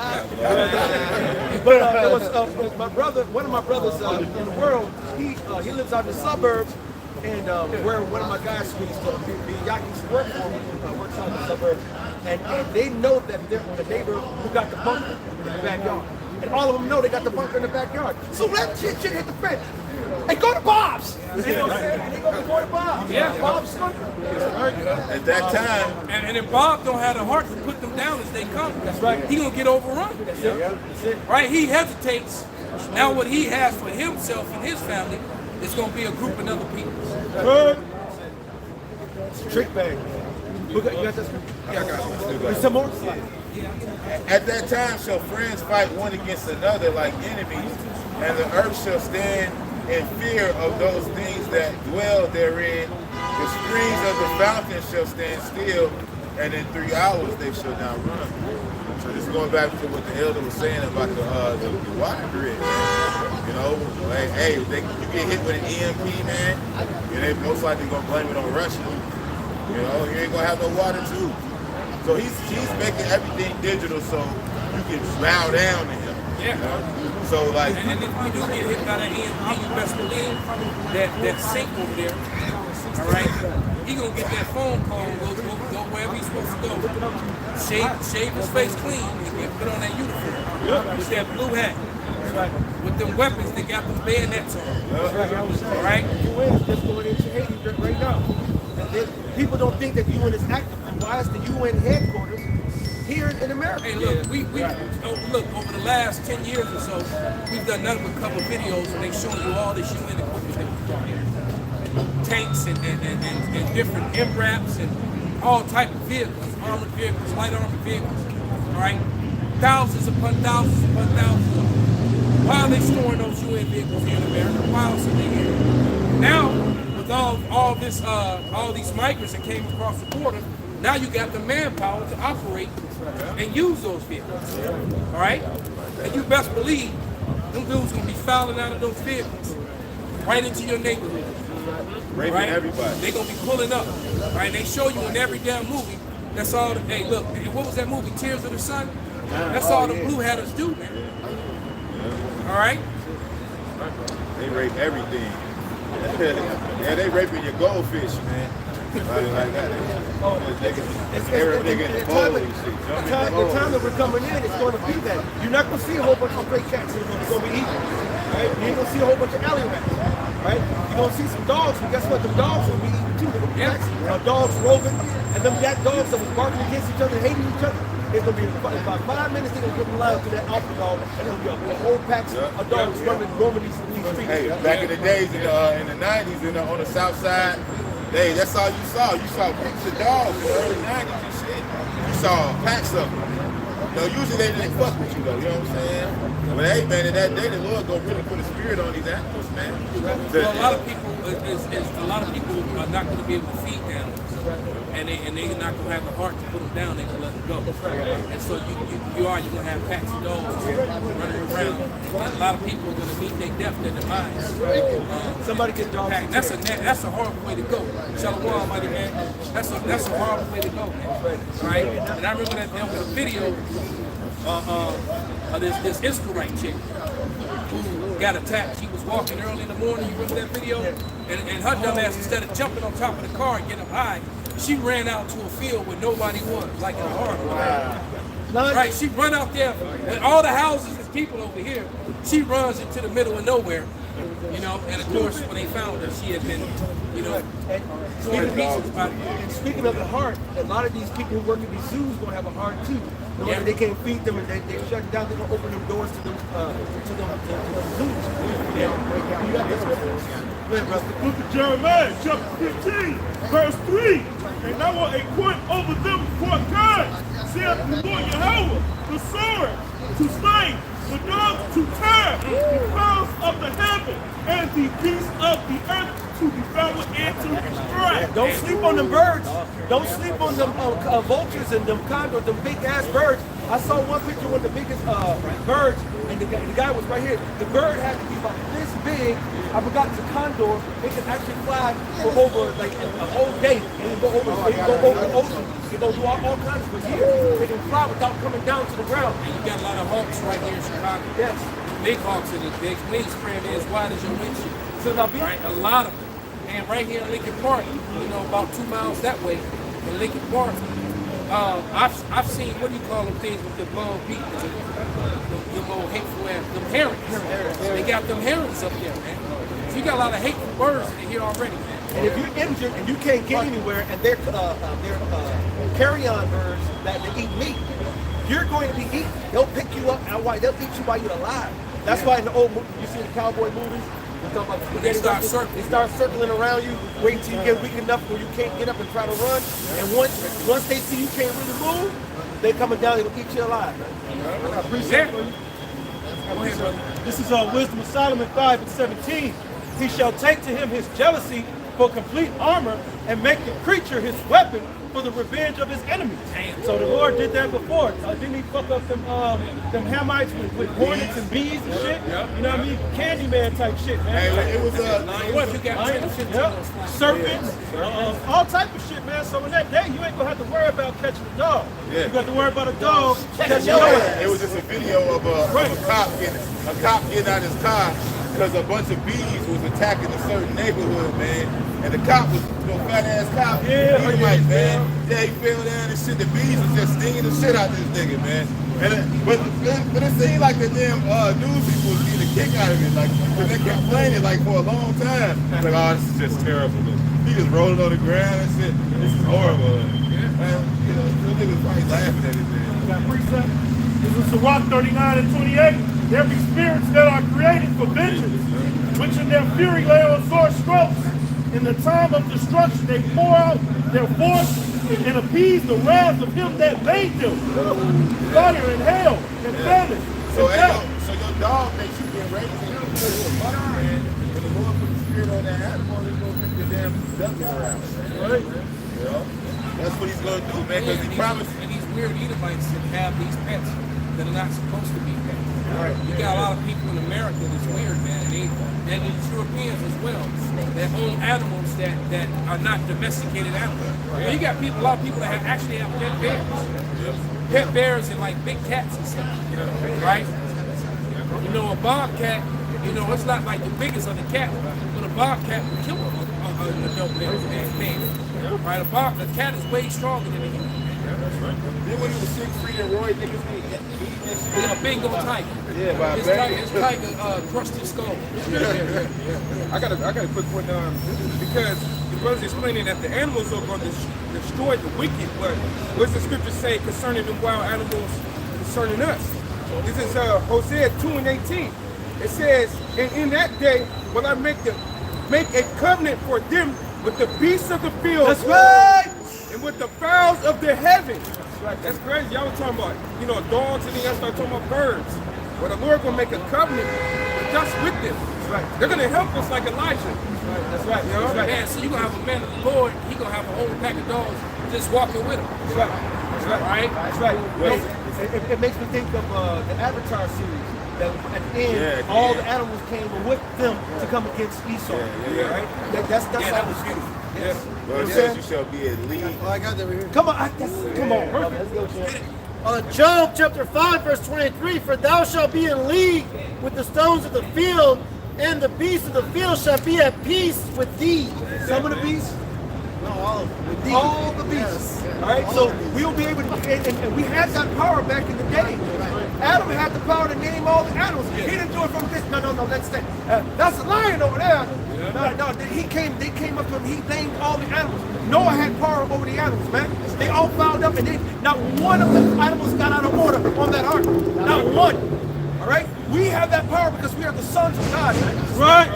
But it was my brother. One of my brothers in the world. He lives out in the suburbs, and where one of my guys who used to be Yaki's work for works out in the suburbs, and they know that they're the neighbor who got the bunker in the backyard, and all of them know they got the bunker in the backyard. So let shit hit the fence. And go to Bob's. And they go to Bob's. Yeah. Bob's bunker. At that time, And if Bob don't have the heart to put them down as they come, That's right. he gonna get overrun. That's it. Right? He hesitates. Now what he has for himself and his family is gonna be a group of other people. Trick bag. You got this? yeah, I got it. Some more? At that time shall friends fight one against another like enemies, and the earth shall stand in fear of those things that dwell therein. The springs of the fountain shall stand still, and in 3 hours they shall not run. So this is going back to what the elder was saying about the water grid, man. You know, hey, you get hit with an EMP, man, they most likely gonna blame it on Russia. You know, you ain't gonna have no water too. So he's making everything digital so you can bow down to him. Yeah. You know? So like, And then if you do get hit by that EMP, you best believe that sink over there, all right, he gonna get that phone call and go wherever he's supposed to go. Shave his face clean and get put on that uniform with that blue hat. With them weapons that got them bayonets on. All right? You win. Just going into Haiti right now. People don't think that UN is active. And why is the UN headquarters here in America? Hey, look, look, over the last 10 years or so, we've done nothing but a couple videos and they show you all this UN equipment that we brought here. Tanks and different MRAPs and all type of vehicles, armored vehicles, light armored vehicles, all right? Thousands upon thousands upon thousands of them. Why are they storing those UN vehicles here in America? Why else are they here? Now, with all these migrants that came across the border, now you got the manpower to operate and use those vehicles, all right? And you best believe them dudes gonna be fouling out of those vehicles right into your neighborhood. Raping right? everybody. They gonna be pulling up, right? They show you in every damn movie. That's all. Hey, look, what was that movie? Tears of the Sun. That's all the blue hatters do, man. All right. They rape everything. Yeah, they raping your goldfish, man. Like that. Every nigga in the bowl and shit. The time that we're coming in, it's going to be that. You're not going to see a whole bunch of stray cats that are going to be eaten. Right? You ain't going to see a whole bunch of alley rats. Right? You're going to see some dogs, but guess what? Them dogs will be eaten too. They're going to be dogs roving, and them dogs that was barking against each other, hating each other. It's going to be about 5 minutes, they're going to get in line to that alpha dog, and there'll be a whole pack of dogs roaming these streets. Hey, back in the days in the 90s on the south side, hey, that's all you saw. You saw groups of dogs in the early 90s and shit. You saw packs of them. Usually they didn't fuck with you though, you know what I'm saying? But hey man, in that day the Lord gonna really put a spirit on these animals, man. Well, a lot of people are not gonna be able to feed animals. And they're not gonna have the heart to put them down, they're gonna let them go. And so you're gonna have packs of dogs running around. A lot of people are gonna meet their death in their minds. Somebody get dogs. That's a horrible way to go. Shalom, Almighty man. That's a horrible way to go, man. Right? And I remember that there was a video of this Israelite chick who got attacked. She was walking early in the morning. You remember that video? And her dumb ass, instead of jumping on top of the car and getting up high, she ran out to a field where nobody was, like in a horror movie. Right? She run out there with all the houses and people over here. She runs into the middle of nowhere, you know. And of course, when they found her, she had been, you know, speaking of the heart, a lot of these people who work in these zoos gonna have a heart too. That they can't feed them and they shut down. They're gonna open them doors to them zoos. You got this one. The book of Jeremiah, chapter 15, verse 3. And I will appoint over them before God, saith the Lord Yahweh, the sword to slay, the dogs to tear, the fowls of the heaven, and the beasts of the earth to devour and to destroy. Don't sleep on them birds. Don't sleep on them vultures and them condors, them big ass birds. I saw one picture with the biggest birds, and the guy was right here. The bird had to be about this big. I forgot it's a condor. It can actually fly for over like a whole day. And go over the ocean. It goes do all kinds of years. They can fly without coming down to the ground. And you got a lot of hawks right here in Chicago. Yes. Big hawks in the big wingspan as wide as your windshield. So right, a lot of them. And right here in Lincoln Park, you know, about 2 miles that way in Lincoln Park, I've seen, what do you call them things with the bald beak, the little hateful ass, them herons. They got them herons up there, man. So you got a lot of hateful birds in here already, man. And if you're injured and you can't get anywhere, and they're carry-on birds that they eat meat, you're going to be eaten. They'll pick you up and they'll eat you while you're alive. That's why in the old you see the cowboy movies. They start circling around you, wait till you get weak enough where you can't get up and try to run. And once they see you can't really move, they coming down, it'll eat you alive. Man. I appreciate it. Go ahead, brother. This is Wisdom of Solomon 5:17. He shall take to him his jealousy for complete armor and make the creature his weapon for the revenge of his enemies. So the Lord did that before. Didn't he fuck up them Hamites with hornets and bees and shit? You know what I mean? Candyman type shit, man. Hey, it was serpents, all type of shit, man. So in that day, you ain't gonna have to worry about catching a dog. Yeah. You got to worry about a dog catching your ass. It was just a video of a cop getting out of his car because a bunch of bees was attacking a certain neighborhood, man. And the cop was fat ass cop. Yeah, man. Yeah, he fell down and shit. The bees was just stinging the shit out of this nigga, man. And but it seemed like the damn news people was getting a kick out of it, like, cause they kept playing it like for a long time. Like, oh, this is just terrible. He just rolling on the ground and said, "This is horrible." Man, you know, some niggas probably laughing at it. Man. That precept. This is Sirach 39 and 28. There be spirits that are created for vengeance, which in their fury lay on sore strokes. In the time of destruction, they pour out their force and appease the wrath of him that made them. Fire and hail and famine. So your dog makes you get raised and you because you're a buck, man. When the Lord put the spirit on that animal, he's going to make the damn ducking around. Right? You know? That's what he's going to do, man, because he promised. And these weird Edomites that have these pets that are not supposed to be pets. Right. You got a lot of people in America that's weird, man. And these Europeans as well that own animals that are not domesticated animals. Right. You got a lot of people that actually have pet bears. Pet bears and like big cats and stuff. Right? You know, a bobcat, you know, it's not like the biggest of the cat, but a bobcat will kill an adult man. Right? A cat is way stronger than a human. Then when he was 6 feet and Roy niggas be a Bengal tiger. Yeah, by his tiger crushed his skull. I got a quick one because the brother's explaining that the animals are going to destroy the wicked, but what's the scripture say concerning the wild animals concerning us? This is Hosea 2 and 18. It says, "And in that day will I make a covenant for them with the beasts of the field." That's right. And with the fowls of the heavens. That's crazy. Y'all were talking about, you know, dogs, and then y'all start talking about birds. Well, the Lord gonna make a covenant with us with them. That's right. They're gonna help us like Elijah. That's right. You know? That's right. Man, so you're gonna have a man of the Lord, he gonna have a whole pack of dogs just walking with him. That's right. That's right. Right? That's right. It makes me think of the Avatar series. That at the end, all the animals came with them to come against Esau. Right? That's how it was beautiful. Yes. Well, it says you shall be a lead. Oh, I got that right here. Come on, come on. Let's go, Jim. Job chapter 5 verse 23, for thou shalt be in league with the stones of the field, and the beasts of the field shall be at peace with thee. Some of the beasts? No, all of them. All the beasts. All right, so we'll be able to, and we had that power back in the day. Adam had the power to name all the animals. He didn't do it from this. No, let's say that's a lion over there. No, they came up to him. He named all the animals. Noah had power over the animals, man. They all fouled up, and not one of the animals got out of order on that ark. Not one. All right, we have that power because we are the sons of God. Right.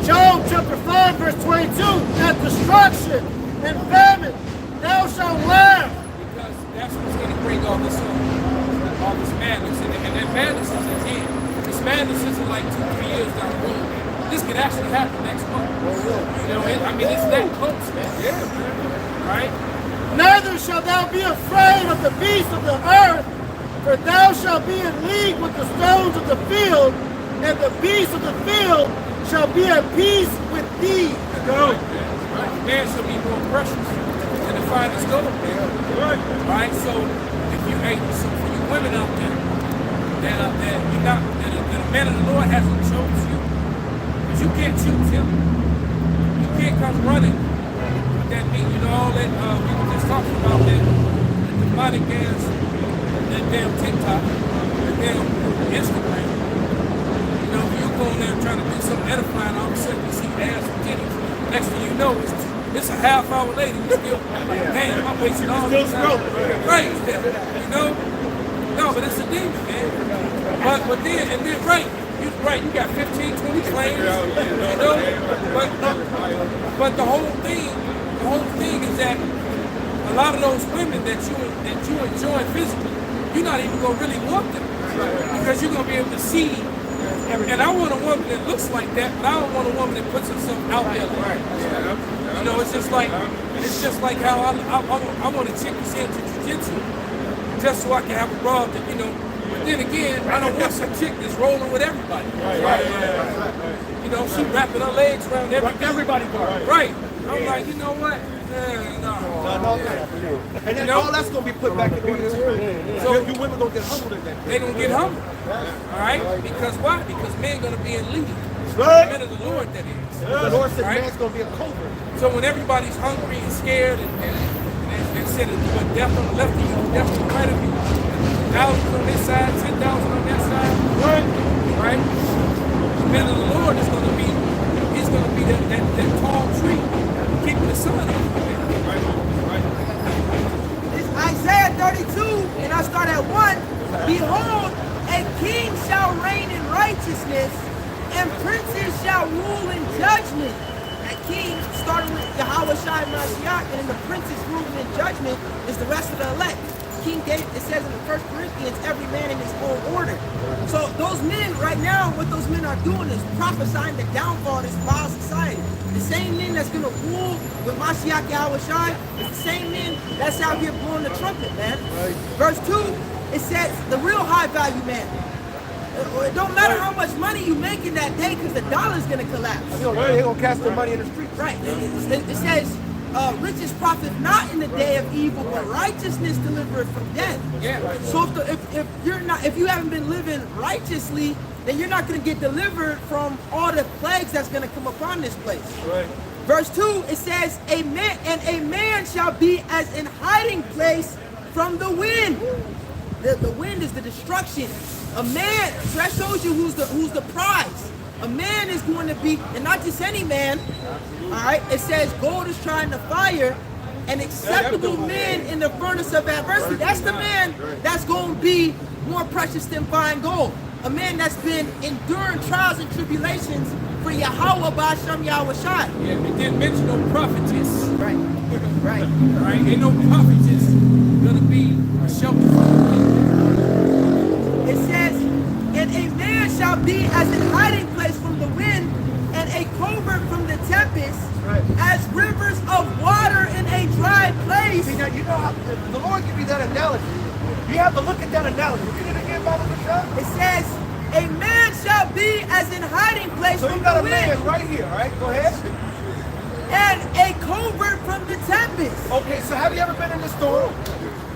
Job chapter 5 verse 22, at destruction and famine thou shalt laugh. Because that's what's going to bring all this madness. And that madness is at hand. This madness isn't like 2-3 years down the road. This could actually happen next month. You know, I mean, it's that close, man. Yeah. Right? Neither shalt thou be afraid of the beasts of the earth, for thou shalt be in league with the stones of the field, and the beasts of the field shall be at peace with thee. Go. Man shall be more precious than the finest gold, man. Right? So if you so for you women out there that a man of the Lord hasn't chosen you, because you can't choose him. You can't come running with that mean, you know, all that we were just talking about that demonic dance, that damn TikTok, that damn Instagram. You know, you go in there trying to do something edifying, all of a sudden you see ass and titties. Next thing you know, it's a half hour later, you still like, damn, I'm wasting all this time. Right. You know? No, but it's a demon, man. But then right, you got 15, 20 claims, you know? But the whole thing is that a lot of those women that you enjoy physically, you're not even gonna really want them. Because you're gonna be able to see. And I want a woman that looks like that, but I don't want a woman that puts herself out there like that. You know, it's just like how I want a chick that's into jiu-jitsu just so I can have a broad that, you know. But then again, I don't want some chick that's rolling with everybody. You know, she wrapping her legs around everybody. Right. I'm like, you know what? No. And then all that's gonna be put back in order too. So you women gonna get humbled in that. They gonna get humbled. All right? Because why? Because men gonna be in league. Right. Men of the Lord, that is. The Lord said man's gonna be a covert. So when everybody's hungry and scared and said what death on the left of you, death on the right of you, 1,000 on this side, 10,000 on that side, right? The men of the Lord is gonna be going to be that tall tree keeping the sun up. It's Isaiah 32, and I start at 1. Behold, a king shall reign in righteousness, and princes shall rule in judgment. That king, starting with Yahweh Shai Mashiach, and then the princes ruling in judgment is the rest of the elect. King David, it says in the 1 Corinthians, every man in his own order. So those men, right now, what those men are doing is prophesying the downfall of this vile society. The same men that's going to rule with Mashiach Yahweh Shai is the same men that's out here blowing the trumpet, man. Right. Verse 2, it says, the real high value man. It don't matter how much money you make in that day because the dollar's going to collapse. They're going to cast their money in the streets. Right. It says, riches profit not in the day of evil, but righteousness delivereth from death. Yeah. So if you haven't been living righteously, then you're not going to get delivered from all the plagues that's going to come upon this place. Right. Verse 2, it says, a man shall be as an hiding place from the wind. The wind is the destruction. A man, so that shows you who's the prize. A man is going to be, and not just any man, all right? It says gold is trying to fire, and acceptable men in the furnace of adversity. That's the man that's going to be more precious than fine gold. A man that's been enduring trials and tribulations for Yahweh Ba'Shem Yahweh Shai. Yeah, it didn't mention no prophetess. Right, right. Right, ain't no prophetess gonna be a shelter from the wind. It says, and a man shall be as an hiding place from the wind, and a covert from the tempest, as rivers of water in a dry place. See, now, you know how the Lord give you that analogy. You have to look at that analogy. Read it again, Bible Michelle. It says, a man shall be as an hiding place So from you got the a wind, man right here, all right? Go ahead. and a covert from the tempest. Okay, so have you ever been in the storm?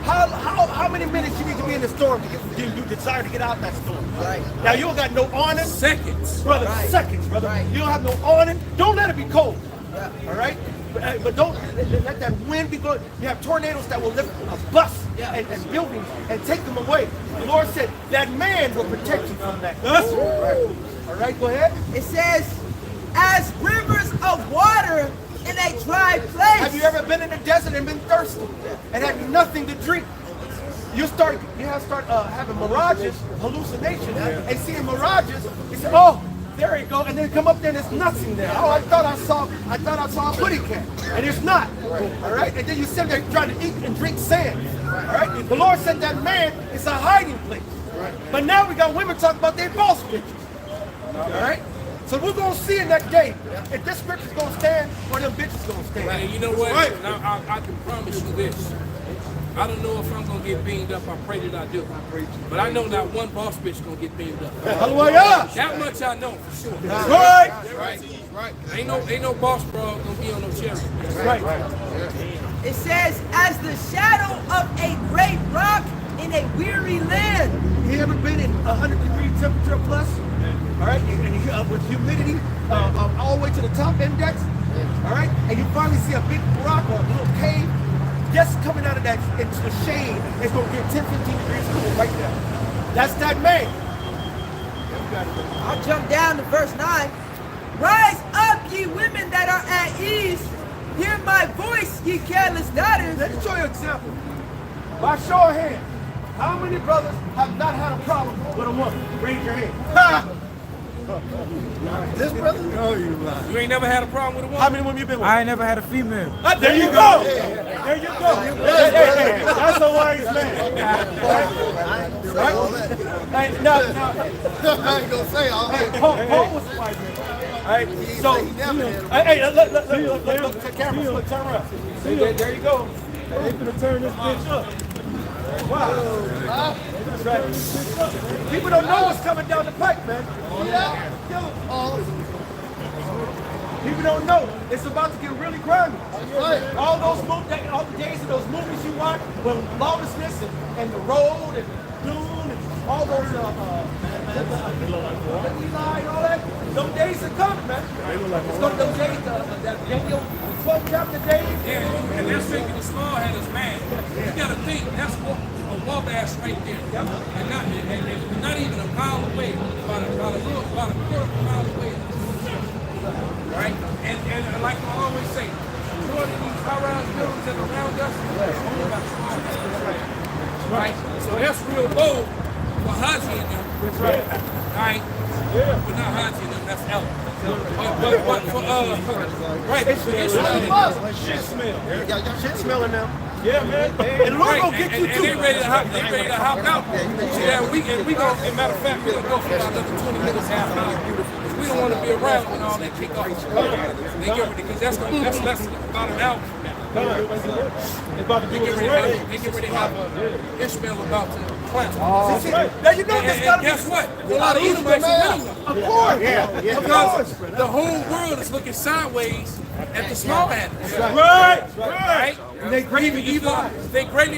How many minutes you need to be in the storm to you desire to get out that storm? Right. Now you don't got no awning. Seconds. Brother, Right. seconds, brother. Right. You don't have no awning. Don't let it be cold. Yeah. All right? But don't let that wind be blowing. You have tornadoes that will lift a bus and buildings and take them away. The Lord said that man will protect you from that. All right, go ahead. It says, as rivers of water in a dry place. Have you ever been in the desert and been thirsty and had nothing to drink? You have to start having mirages, hallucinations, and seeing mirages. You say, "Oh, there you go," and then come up there and there's nothing there. Oh, I thought I saw a booty cat, and it's not. All right, and then you sit there trying to eat and drink sand. All right, the Lord said that man is a hiding place. But now we got women talking about their false pictures. All right. So we're going to see in that day if this scripture's going to stand or them bitches going to stand. And you know what? Now, I can promise you this. I don't know if I'm going to get beamed up. I pray that I do. But I know not one boss bitch going to get beamed up. Hallelujah! That much I know for sure. Right. Ain't no boss bro going to be on no cherry. Right. It says, as the shadow of a great rock in a weary land. You ever been in 100-degree temperature plus? All right, and with humidity all the way to the top index. All right, and you finally see a big rock or a little cave just coming out of that into the shade. It's going to get 10, 15 degrees cool right there. That's that man. I'll jump down to verse 9. Rise up, ye women that are at ease. Hear my voice, ye careless daughters. Let me show you an example. By show of hands, how many brothers have not had a problem with a woman? Raise your hand. Ha! This brother? No, you lying. You ain't never had a problem with a woman? How many women you been with? I ain't never had a female. There you go. There you go. Hey, that's a wise man. Right? Hey, now, I ain't gonna say all that. Paul was a wise man. All right, so, hey, look, to camera, look, turn around. There you go. They finna turn this bitch up. Wow. That's right. People don't know what's coming down the pipe, man. People don't know. It's about to get really grimy. All the days of those movies you watch, when lawlessness and the road and Dune and all those Eli and all that, those days are coming, man. It's going to those days, that Daniel 12 chapter days. Yeah, and that's thinking the small had us mad. You gotta think, that's a Wabash right there. And not even a mile away, about a quarter of a mile away. right? And like I always say, majority of these high-rise buildings that are around us is only about 2 right? So that's real low for Haji and them. That's right. Right? Yeah. But not Haji and them, that's Ella. But for, right, it's shit smell. Got shit smelling now. Yeah, man. And Lord gonna get you too. And they ready to hop out. See that we gonna, as a matter of fact, we're gonna go for about another 20 minutes, half an hour. We don't want to be around when all that kick off. They get ready, because that's less than about an hour from now. It's about to do it ready. They get ready to have Ishmael about to plant. Now you know this gotta be. Guess what? A lot of Edomites are winning. Of course. Yeah. Because the whole world is looking sideways at the small animals. Right. And they greatly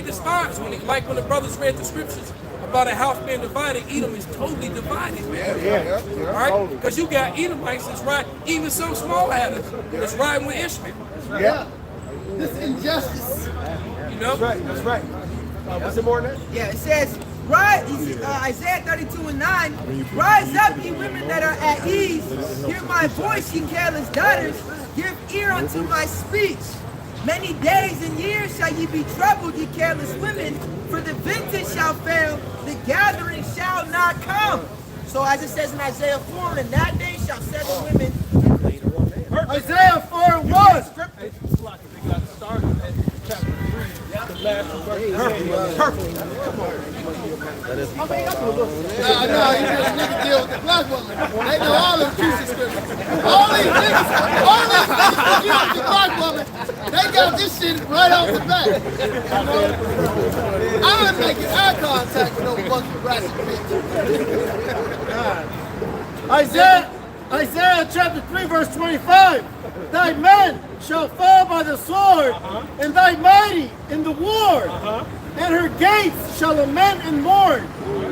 despise. When the brothers read the scriptures about a house being divided, Edom is totally divided, man. Yeah. Right? Because you got Edomites that's right, even some small animals that's riding with Ishmael. Yeah. This injustice. You know? That's right. Was it more than that? Yeah, it says, Isaiah 32:9, rise up, ye women that are at ease, hear my voice, ye careless daughters, give ear unto my speech. Many days and years shall ye be troubled, ye careless women, for the vintage shall fail, the gathering shall not come. So as it says in Isaiah 4, in that day shall 7 women. Isaiah 4:1. They got started at chapter 3. The last verse. Perfect. No, you just niggas deal with the black woman. They know all them juicy scriptures. All these niggas deal with the black woman. They got this shit right off the bat. I ain't making eye contact with no fucking ratchet bitch. Isaiah chapter 3 verse 25. Thy men shall fall by the sword, and thy mighty in the war. And her gates shall lament and mourn,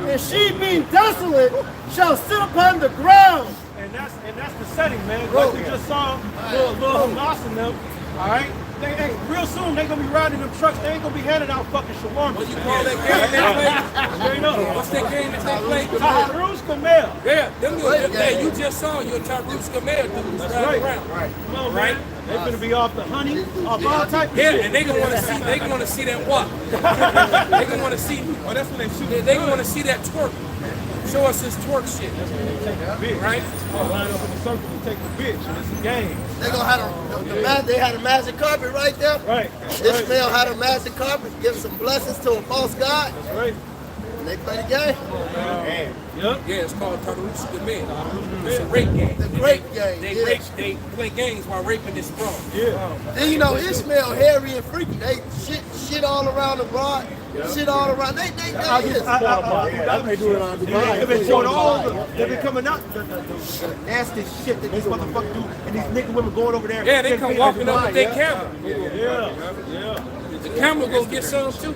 and she being desolate shall sit upon the ground. And that's the setting, man. Like we just saw little Hamas in them. All right. Real soon they're gonna be riding them trucks. They ain't gonna be handing out fucking shawarma. What you call that game they play? Straight up. What's that game that they play? Taharus Kamel. Yeah, them dudes, you just saw your Taharus Kamel dudes riding around. Come on, man. They're gonna be off the honey, off all type of shit. And they gonna want to see that walk. They gonna want to see. Oh, that's when they shoot. They gonna want to see that twerk. Show us this twerk shit. Right? Line up in the circle and take the bitch, and it's a game. They gonna have they had a magic carpet right there. Right. Ishmael had a magic carpet, give some blessings to a false god. That's right. And they play the game. Yep. Yeah, it's called Taharus Kamel. It's a rape game. The rape game. They play games while raping this bro. Yeah. Then you know Ishmael, hairy and freaky. They shit all around the broad. Shit all around. They do it on Dubai. They've been coming out the nasty shit that these motherfuckers do, and these nigga women going over there. Yeah, they come walking up with their camera. Yeah. The camera gonna get some too.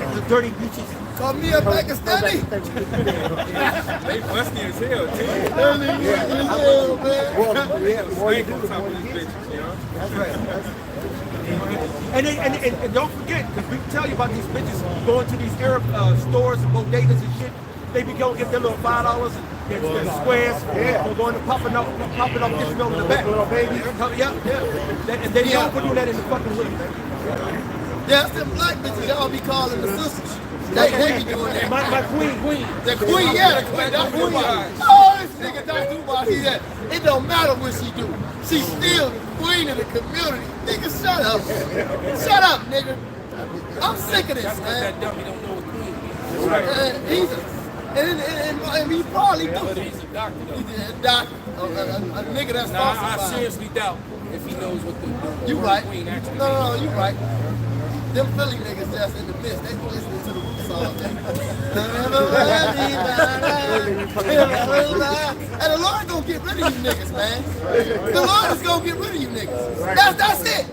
The dirty bitches. Call me a Pakistani. They busty as hell, too. Dirty as hell, man. Snake on top of these bitches, you know? That's right. And don't forget, because we can tell you about these bitches going to these Arab stores and bodegas and shit. They be going to get their little $5 and squares. Yeah. Going to popping up Ishmael in the back. Little baby. Yeah. And they don't do that in the fucking women. That's them black bitches y'all be calling the sisters. They be doing that. My queen. The queen, yeah, the queen. That's queen. Oh, this nigga Dr. Dubai, see that? It don't matter what she do. She's still the queen of the community. Nigga, shut up. Shut up, nigga. I'm sick of this, man. That dummy don't know what queen is. And he probably do. He's a doctor, though. He's a doctor. A nigga that's falsified. I seriously doubt if he knows what the You right. queen actually No, you right. Them Philly niggas just in the midst. They be listening to the roots all day. And the Lord gonna get rid of you niggas, man. The Lord is gonna get rid of you niggas. That's it.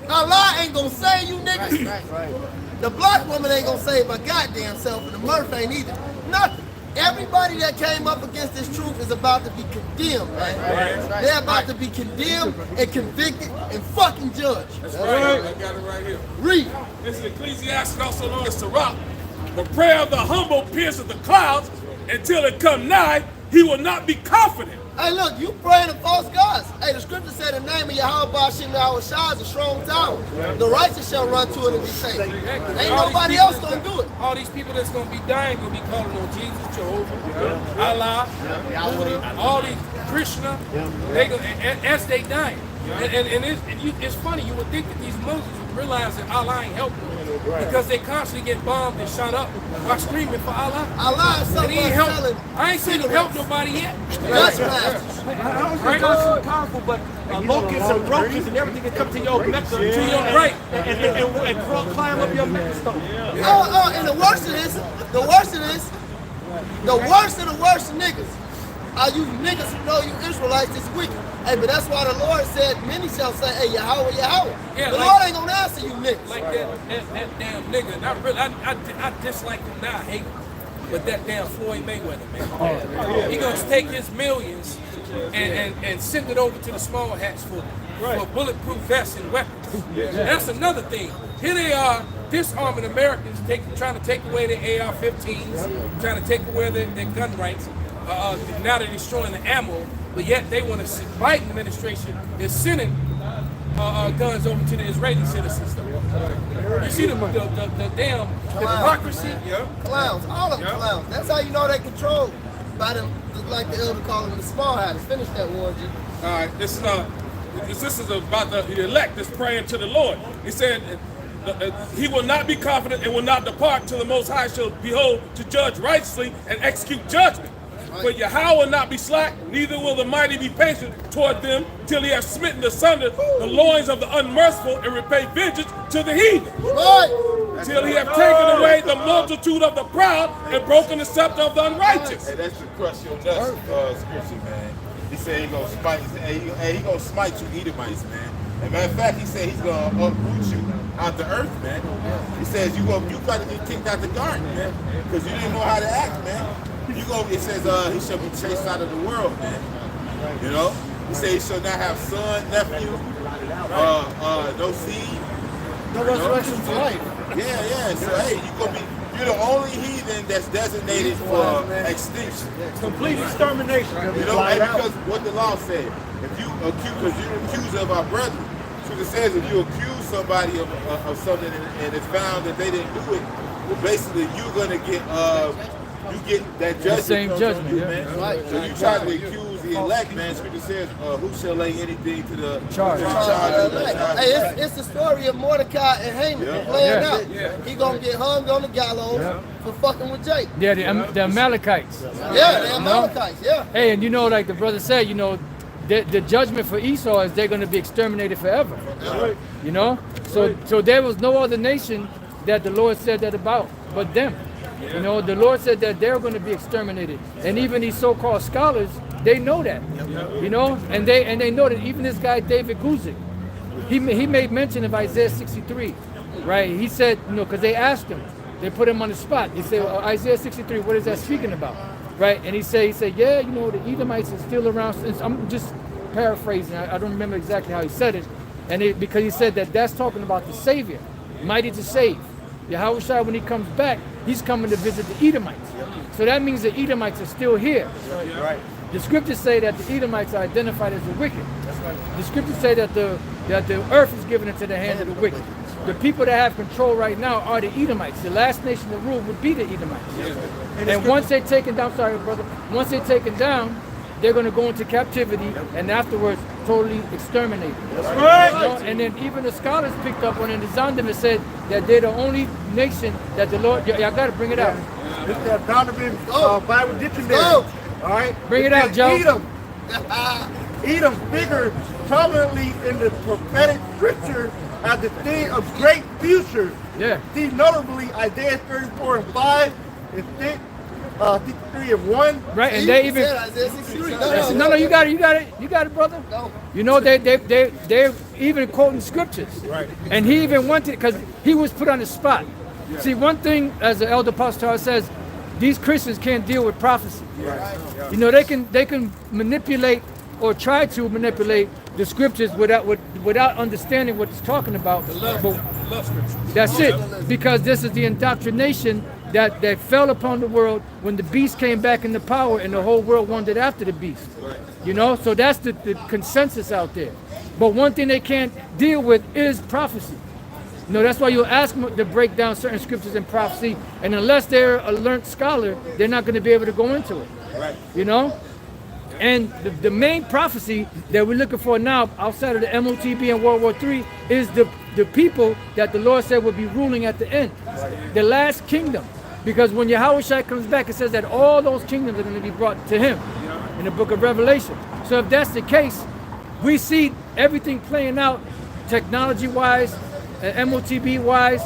Allah ain't gonna save you niggas. The black woman ain't gonna save her goddamn self, and the Murph ain't either. Nothing. Everybody that came up against this truth is about to be condemned, man. They're about to be condemned and convicted and fucking judged. That's right. I got it right here. Read. This is Ecclesiastes, also known as Sirach. The prayer of the humble pierces the clouds, until it come nigh, he will not be confident. Hey, look, you praying to false gods. Hey, the scripture said the name of Yahweh Ba'Shem Yahweh Shah is a strong tower. The righteous shall run to it and be safe. Ain't nobody else gonna do it. All these people that's gonna be dying gonna be calling on Jesus, Jehovah, Allah, Buddha, all these Krishna. They go as they dying. It's funny. You would think that these Muslims would realize that Allah ain't helping them because they constantly get bombed and shot up while screaming for Allah. Allah is And he ain't help. selling I ain't seen him help nobody yet. Dutch masters. How is your God so powerful, but locusts and roaches and everything can come to your Mecca, To your right. and climb up your Mecca stone? And the worst of this, the worst of the worst niggas are you niggas who know you Israelites is wicked. Hey, but that's why the Lord said, many shall say, hey, Yahweh, Yahweh. Yeah, the like- Lord ain't gonna answer you niggas. Like that damn nigga. And I dislike him now. I hate him. But that damn Floyd Mayweather, man. He gonna take his millions and send it over to the small hats for bulletproof vests and weapons. That's another thing. Here they are disarming Americans, trying to take away their AR-15s, trying to take away their gun rights. Now they're destroying the ammo, but yet they want to. Biden administration is sending guns over to the Israeli citizens. You see the damn hypocrisy. Clowns, all of them clowns. That's how you know they controlled by them, like the elder call them, the small hats. Finish that, Warren G. All right, this is about the elect that's praying to the Lord. He said, he will not be confident and will not depart till the Most High shall behold to judge righteously and execute judgment. But Yahweh will not be slack, neither will the mighty be patient toward them till he has smitten asunder the loins of the unmerciful and repay vengeance to the heathen. Right. Till he have taken away the multitude of the proud and broken the scepter of the unrighteous. Hey, that's the crush your nuts scripture, man. He said he gonna smite. He gonna smite you, Edomites, man. And matter of fact, he said he's gonna uproot you out the earth, man. He says you got to get kicked out the garden, man, because you didn't know how to act, man. It says he shall be chased out of the world, man. You know? He said he shall not have son, nephew, no seed. No resurrection to life. Yeah. So hey, you're the only heathen that's designated for extinction. Complete extermination. You know, and because what the law said, if you accuse, because you're an accuser of our brethren. So it says if you accuse somebody of something and it's found that they didn't do it, well, basically you're gonna get you get that judgment. The same judgment, you, yeah. man. Right. So you try to accuse the elect, man. Scripture says, who shall lay anything to the Charge. Hey, it's the story of Mordecai and Haman playing out. Yeah. He gonna get hung on the gallows for fucking with Jake. Yeah, the Amalekites. Yeah, the Amalekites, yeah. Hey, and you know, like the brother said, you know, the judgment for Esau is they're going to be exterminated forever. You know, so there was no other nation that the Lord said that about but them. You know, the Lord said that they're going to be exterminated, and even these so-called scholars, they know that. You know, and they know that even this guy David Guzik, he made mention of Isaiah 63, right? He said, you know, because they asked him, they put him on the spot. He said, Isaiah 63, what is that speaking about? Right? And he said, yeah, you know, the Edomites are still around. I'm just paraphrasing. I don't remember exactly how he said it. And because he said that's talking about the Savior, mighty to save. Yahweh Shai, when he comes back, he's coming to visit the Edomites. So that means the Edomites are still here. Right. The scriptures say that the Edomites are identified as the wicked. The scriptures say that the earth is given into the hand of the wicked. The people that have control right now are the Edomites. The last nation to rule would be the Edomites. And once they're taken down, sorry brother, once they're taken down, they're going to go into captivity and afterwards totally exterminated. That's right. You know? And then even the scholars picked up on it. The Zondim and said that they're the only nation that the Lord, y'all got to bring it out. This is that Donovan Bible dictionary. All right. Bring it out, Joe. Edom figures prominently in the prophetic scripture as the thing of great future. Yeah. See notably Isaiah 34 and 5 and 6, 63 and 1. Right, and they even Isaiah 63. no, you got it, brother. No. You know they're even quoting scriptures. Right. And he even wanted, because he was put on the spot. See, one thing, as the elder pastor says, these Christians can't deal with prophecy. Right. You know, they can manipulate or try to manipulate the scriptures without understanding what it's talking about. But Love scripture. that's it, because this is the indoctrination that fell upon the world when the beast came back into power and the whole world wandered after the beast. You know, so that's the consensus out there. But one thing they can't deal with is prophecy. You know, that's why you ask them to break down certain scriptures in prophecy, and unless they're a learned scholar, they're not going to be able to go into it. You know? And the main prophecy that we're looking for now, outside of the MOTB and World War III, is the people that the Lord said will be ruling at the end. The last kingdom. Because when Yahushua comes back, it says that all those kingdoms are going to be brought to him in the book of Revelation. So if that's the case, we see everything playing out technology-wise, MOTB-wise,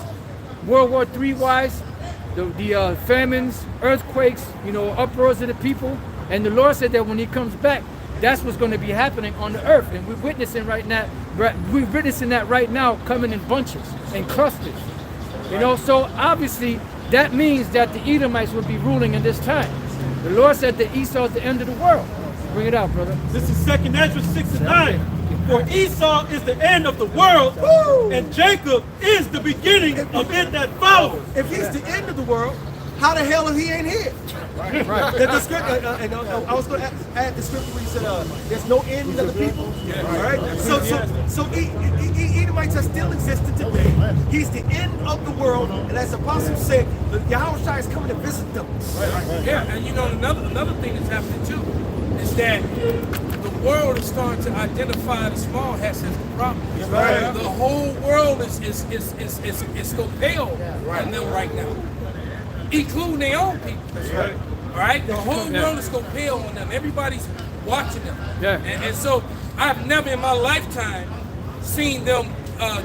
World War III-wise, the famines, earthquakes, you know, uproars of the people. And the Lord said that when he comes back, that's what's going to be happening on the earth. And we're witnessing that right now, coming in bunches and clusters. You know, so obviously that means that the Edomites will be ruling in this time. The Lord said that Esau is the end of the world. Bring it out, brother. This is 2nd Ezra 6:9. For Esau is the end of the world, and Jacob is the beginning of it that follows. If he's the end of the world, how the hell is he ain't here? Right. The script, I was going to add the scripture where he said, "There's no end of the people." All right. So Edomites are still existing today. He's the end of the world, and as the apostle said, the Yahushua is coming to visit them. Yeah, and you know another thing that's happening too is that the world is starting to identify the small hats as the problem. Right. The whole world is scopeo on them right now, including their own people. Right. All right, the whole world is scopeo on them. Everybody's watching them. Yeah. And so I've never in my lifetime seen them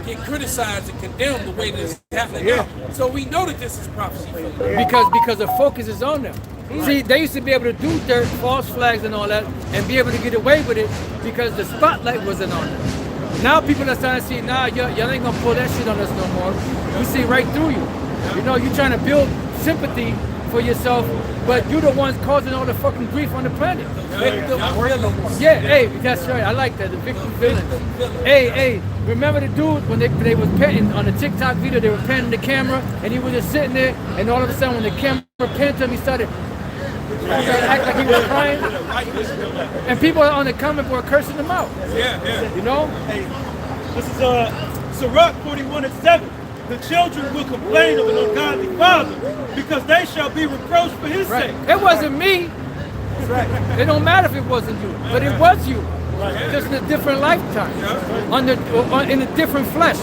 get criticized and condemned the way this is happening now. So we know that this is prophecy. Because the focus is on them. See, they used to be able to do dirt, false flags and all that, and be able to get away with it because the spotlight wasn't on them. Now people are starting to see, nah, y'all ain't gonna pull that shit on us no more. We see right through you. You know, you're trying to build sympathy for yourself, but you're the ones causing all the fucking grief on the planet. Yeah, hey, that's right. I like that. The victim villains. Hey, remember the dude when they was panning on the TikTok video? They were panning the camera, and he was just sitting there, and all of a sudden, when the camera panned him, he started act like he was crying, and people on the comment board cursing him out. Yeah. You know? Hey, this is Sirach 41:7. The children will complain of an ungodly father because they shall be reproached for his sake. It wasn't me. That's right. It don't matter if it wasn't you, but it was you. Just in a different lifetime, in a different flesh.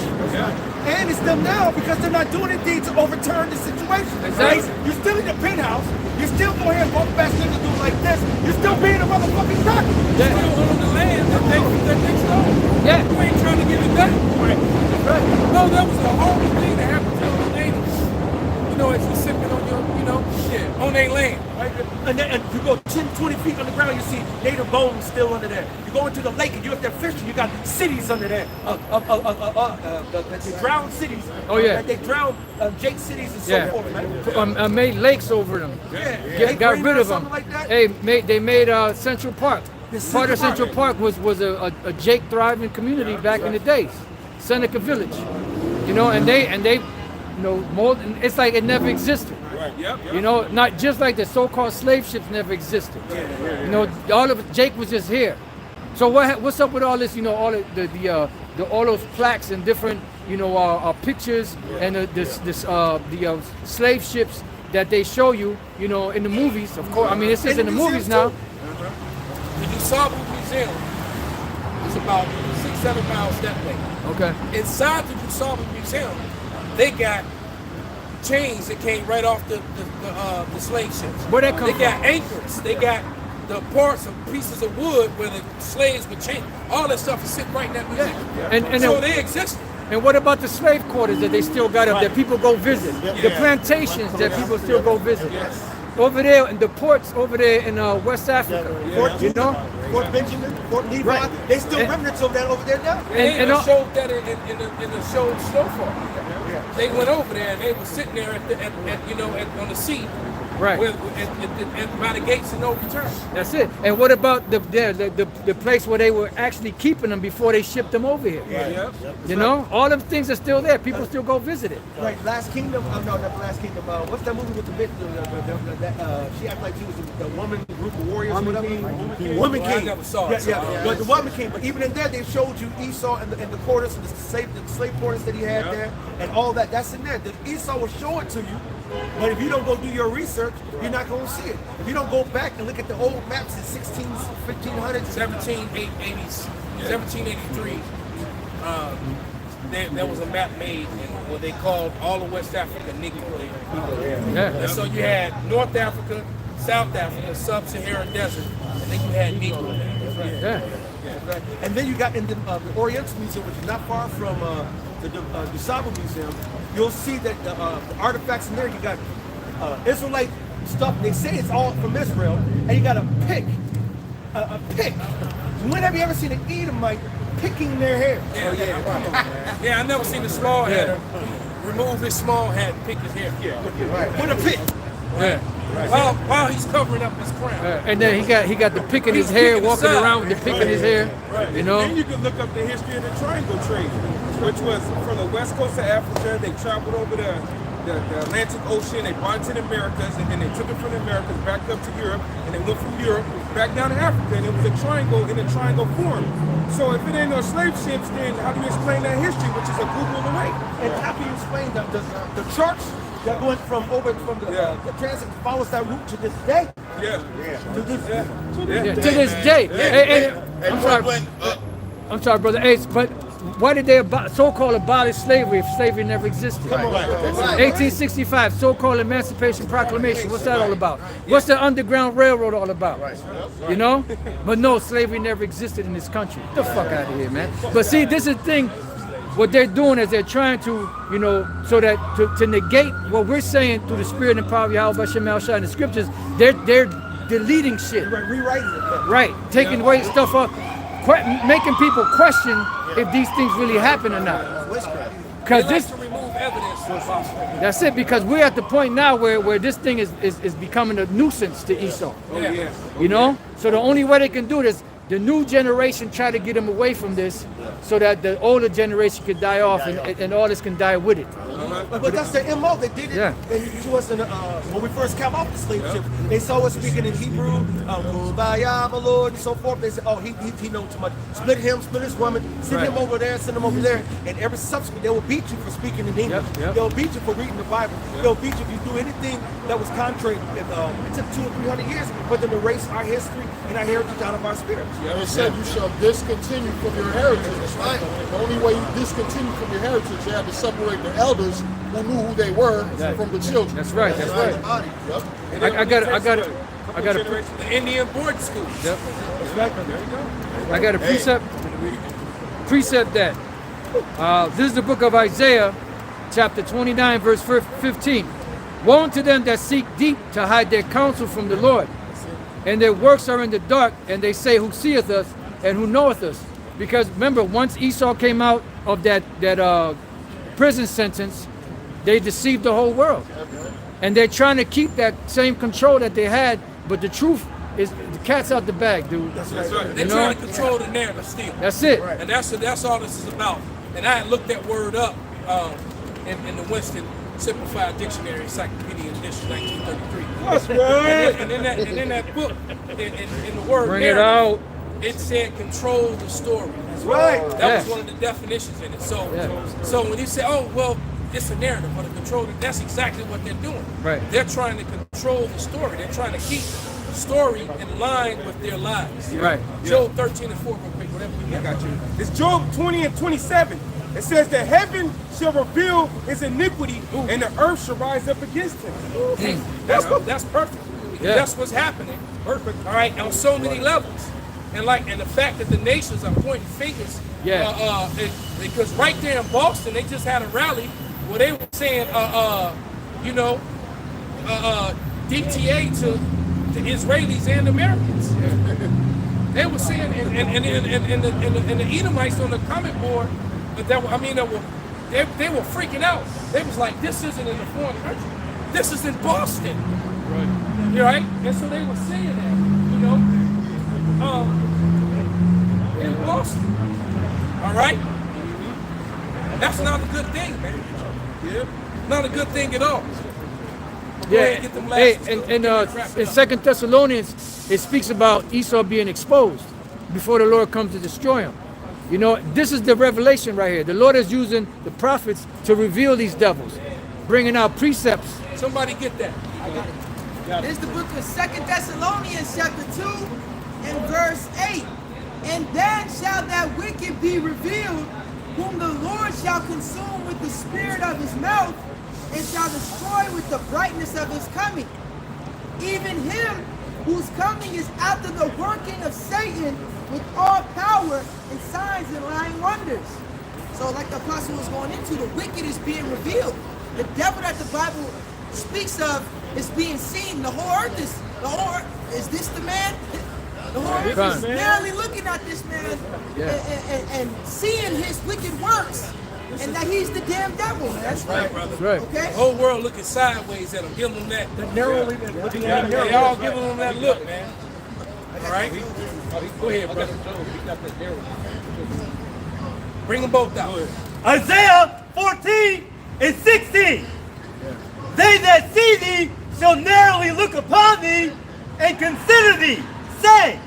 And it's them now because they're not doing anything to overturn the situation. Exactly. You're still in the penthouse. You're still going ahead and walk past niggas doing like this. You're still being a motherfucking cracker. You're still on the land that they stole. Yeah. You ain't trying to give it back. No, that was a horrible thing that happened to the natives. You know, as you're sipping on your, on their land. Right? And you go 10, 20 feet underground, you see native bones still under there. You go into the lake and you're up there fishing, you got cities under there. The drowned cities. Oh, yeah. They drowned Jake cities and so forth, man. Made lakes over them. Got rid of them. Like that. Hey, they made Central Park. Part of Central Park was a Jake thriving community back in the days. Seneca Village. You know, and they more, it's like it never existed. You know, not just like the so-called slave ships never existed. You know, all of Jake was just here. So what's up with all this? You know, all of all those plaques and different pictures and the slave ships that they show you, in the movies. Of course, I mean, this is in the movies now. The DuSable Museum is about 6-7 miles that way. Okay. Inside the DuSable Museum, they got chains that came right off the slave ships. Where they come from? They got anchors. They got the parts of pieces of wood where the slaves were chained. All that stuff is sitting right in that museum. And so they exist. And what about the slave quarters that they still got up that people go visit? The plantations that people still go visit. Over there, in the ports over there in West Africa. Fort Benjamin, Fort Levi, they still remnants of that over there now. And they showed that in the show Snowfall. They went over there and they were sitting there on the sea, Right. By the gates and no return. That's it. And what about the place where they were actually keeping them before they shipped them over here? Yeah. You know, all them things are still there. People still go visit it. Right, Last Kingdom. No, not the Last Kingdom. What's that movie with the bitch? She acted like she was the woman group of warriors. Woman King. Woman King. I never saw it. Yeah. But the Woman King. But even in there, they showed you Esau and the quarters and the slave quarters that he had there, and all that. That's in there. The Esau will show it to you. But if you don't go do your research, you're not going to see it. If you don't go back and look at the old maps in 1500s, 1783, there was a map made in what they called all of West Africa Negro. And so you had North Africa, South Africa, Sub-Saharan Desert, and then you had Negro. And then you got in the Oriental Museum, which is not far from the Dusaba Museum. You'll see that the artifacts in there, you got Israelite stuff. They say it's all from Israel, and you got a pick. A pick. When have you ever seen an Edomite picking their hair? Yeah, I never seen a small header remove his small hat and pick his hair. With a pick. While he's covering up his crown. And then he got the pick in his hair, walking around with the pick in his hair. You know. Then you can look up the history of the triangle trade, which was from the west coast of Africa. They traveled over the Atlantic Ocean, they brought it to the Americas, and then they took it from the Americas back up to Europe, and they went from Europe back down to Africa, and it was a triangle in a triangle form. So if it ain't no slave ships, then how do you explain that history, which is a Google away? And how can you explain the church that went from the transit follows that route to this day? To this day. I'm sorry, brother Ace, but why did they so-called abolish slavery if slavery never existed? 1865, so-called Emancipation Proclamation. What's that all about? What's the Underground Railroad all about? You know? But no, slavery never existed in this country. Get the fuck out of here, man. But see, this is the thing. What they're doing is they're trying to, you know, so that to negate what we're saying through the spirit and power of Yahweh Shem El Shai in the scriptures, they're deleting shit. Rewriting it. Right. Taking away stuff up. Making people question if these things really happen or not. Because this to remove evidence. That's it. Because we're at the point now where this thing is becoming a nuisance to Esau. You know. So the only way they can do this, the new generation try to get them away from this, so that the older generation could die off and all this can die with it. But that's their MO. They did it to us when we first came off the slave ship. They saw us speaking in Hebrew, Kumbaya, my Lord, and so forth. They said, oh, he knows too much. Split him, split his woman, send him over there, send him over there. And every subsequent, they will beat you for speaking in English. They'll beat you for reading the Bible. They'll beat you if you do anything that was contrary. It took 200 or 300 years for them to erase our history and our heritage out of our spirits. It said you shall discontinue from your heritage. Right. The only way you discontinue from your heritage, you have to separate the elders who knew who they were from the children. That's right. That's right. I got a the Indian board school. Yep. I got a precept that this is the book of Isaiah, chapter 29, verse 15. Woe unto them that seek deep to hide their counsel from the Lord, and their works are in the dark, and they say, who seeth us and who knoweth us? Because remember, once Esau came out of that prison sentence, they deceived the whole world. And they're trying to keep that same control that they had, but the truth is the cat's out the bag, dude. That's right. They're trying to control the narrative still. That's it. And that's all this is about. And I had looked that word up in the Winston Simplified Dictionary Encyclopedia Edition 1933. That's right. And in that book, in the word Bring narrative, it out. it said control the story. That's right. That was one of the definitions in it. So when you say, oh, well, it's a narrative, but a control, that's exactly what they're doing. Right. They're trying to control the story. They're trying to keep the story in line with their lives. Right. Job 13 and 4, real quick, whatever we got. I got you. It's Job 20 and 27. It says that heaven shall reveal his iniquity and the earth shall rise up against him. That's perfect. That's what's happening. Perfect. All right, on so many levels. And the fact that the nations are pointing fingers. Because right there in Boston, they just had a rally where they were saying, DTA to Israelis and Americans. They were saying, and the Edomites on the comment board, they were freaking out. They was like, this isn't in a foreign country. This is in Boston. Right. You're right. And so they were saying that, in Boston. All right? That's not a good thing, man. Yeah. Not a good thing at all. Yeah. Hey, in 2 Thessalonians, it speaks about Esau being exposed before the Lord comes to destroy him. This is the revelation right here. The Lord is using the prophets to reveal these devils, bringing out precepts. Somebody get that. I got it. It's the book of 2 Thessalonians chapter 2 and verse 8. And then shall that wicked be revealed, whom the Lord shall consume with the spirit of his mouth, and shall destroy with the brightness of his coming. Even him whose coming is after the working of Satan with all power and signs and lying wonders. So like the apostle was going into, the wicked is being revealed. The devil that the Bible speaks of is being seen. The whole earth is this the man? The whole earth is narrowly looking at this man and seeing his wicked works, and that he's the damn devil, man. That's right, brother. Right. The Okay? whole world looking sideways at him, giving them that. Narrowly looking at him. They all giving them that look, man. All right? Go ahead, brother. Bring them both out. Isaiah 14 and 16. They that see thee shall narrowly look upon thee and consider thee, saying,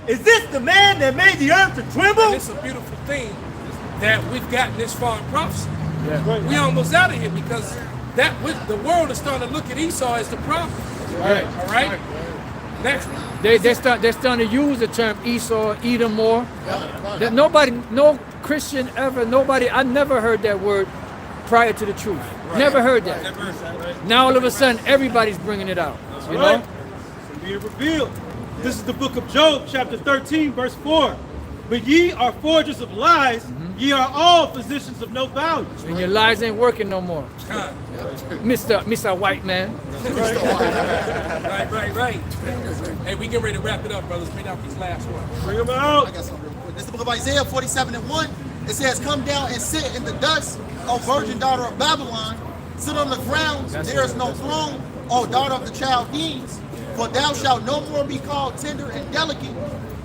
is this the man that made the earth to tremble? And it's a beautiful thing that we've gotten this far in prophecy. Yeah. We almost out of here because the world is starting to look at Esau as the prophet. Right. All right? Next one. They're starting to use the term Esau, Edom more. That no Christian ever, I never heard that word prior to the truth. Right. Never heard that. Now all of a sudden, everybody's bringing it out. You know? It's being revealed. This is the book of Job, chapter 13, verse 4. But ye are forgers of lies, ye are all physicians of no value. And your lies ain't working no more. Mr. White Man. Right. Hey, we get ready to wrap it up, brothers. Bring out these last ones. Bring them out. I got something real quick. This is the book of Isaiah 47 and 1. It says, come down and sit in the dust, O virgin daughter of Babylon. Sit on the ground, there is no throne, O daughter of the Chaldeans. For thou shalt no more be called tender and delicate.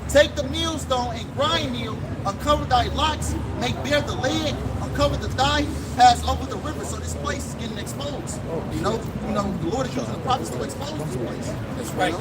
Take the millstone and grind meal, uncover thy locks, make bare the leg, uncover the thigh, pass over the river. So this place is getting exposed. You know, the Lord is using the prophets to expose this place. That's right.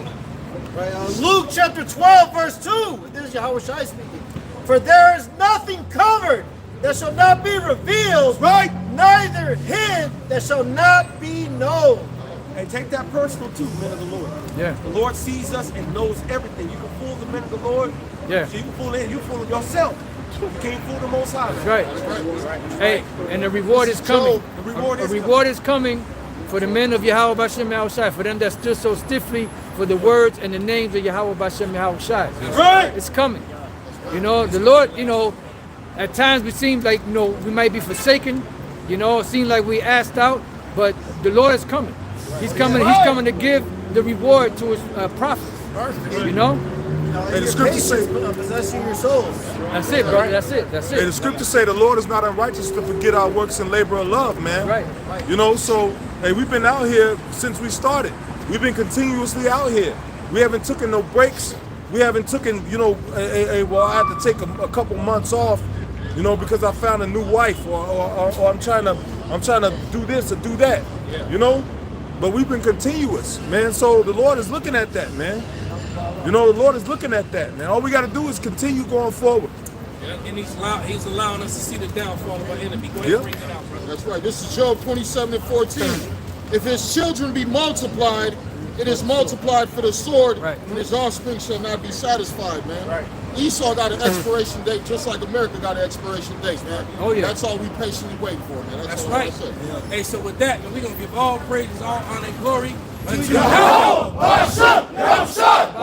Luke chapter 12, verse 2. This is Yahweh Shai speaking. For there is nothing covered that shall not be revealed, right? Neither hid that shall not be known. And take that personal too, men of the Lord. Yeah. The Lord sees us and knows everything. You can fool the men of the Lord. Yeah. So you can fool you fool yourself. You can't fool the Most High. That's right. Hey, and the reward is coming. The reward is coming for the men of Yahweh Bashem Yahushai, for them that stood so stiffly for the words and the names of Yahweh Bashem Yahushai. Right. It's coming. The Lord, at times it seems like, we might be forsaken. It seems like we asked out, but the Lord is coming. He's coming. He's coming to give the reward to his prophets. And the scriptures say, possessing your souls. That's it, bro. That's it. And the scriptures say the Lord is not unrighteous to forget our works and labor of love, man. Right. So hey, we've been out here since we started. We've been continuously out here. We haven't taken no breaks. We haven't taken, well, I had to take a couple months off, because I found a new wife, or I'm trying to do this or do that, But we've been continuous, man. So the Lord is looking at that, man. The Lord is looking at that, man. All we got to do is continue going forward. And he's allowing us to see the downfall of our enemy. Go ahead and bring that out, brother. That's right. This is Job 27 and 14. If his children be multiplied, it is multiplied for the sword, and his offspring shall not be satisfied, man. Right. Esau got an expiration date, just like America got an expiration date, man. Oh, yeah. That's all we patiently wait for, man. That's right. Hey, so with that, we're going to give all praises, all honor, and glory unto Yahweh Bashem Yahushai.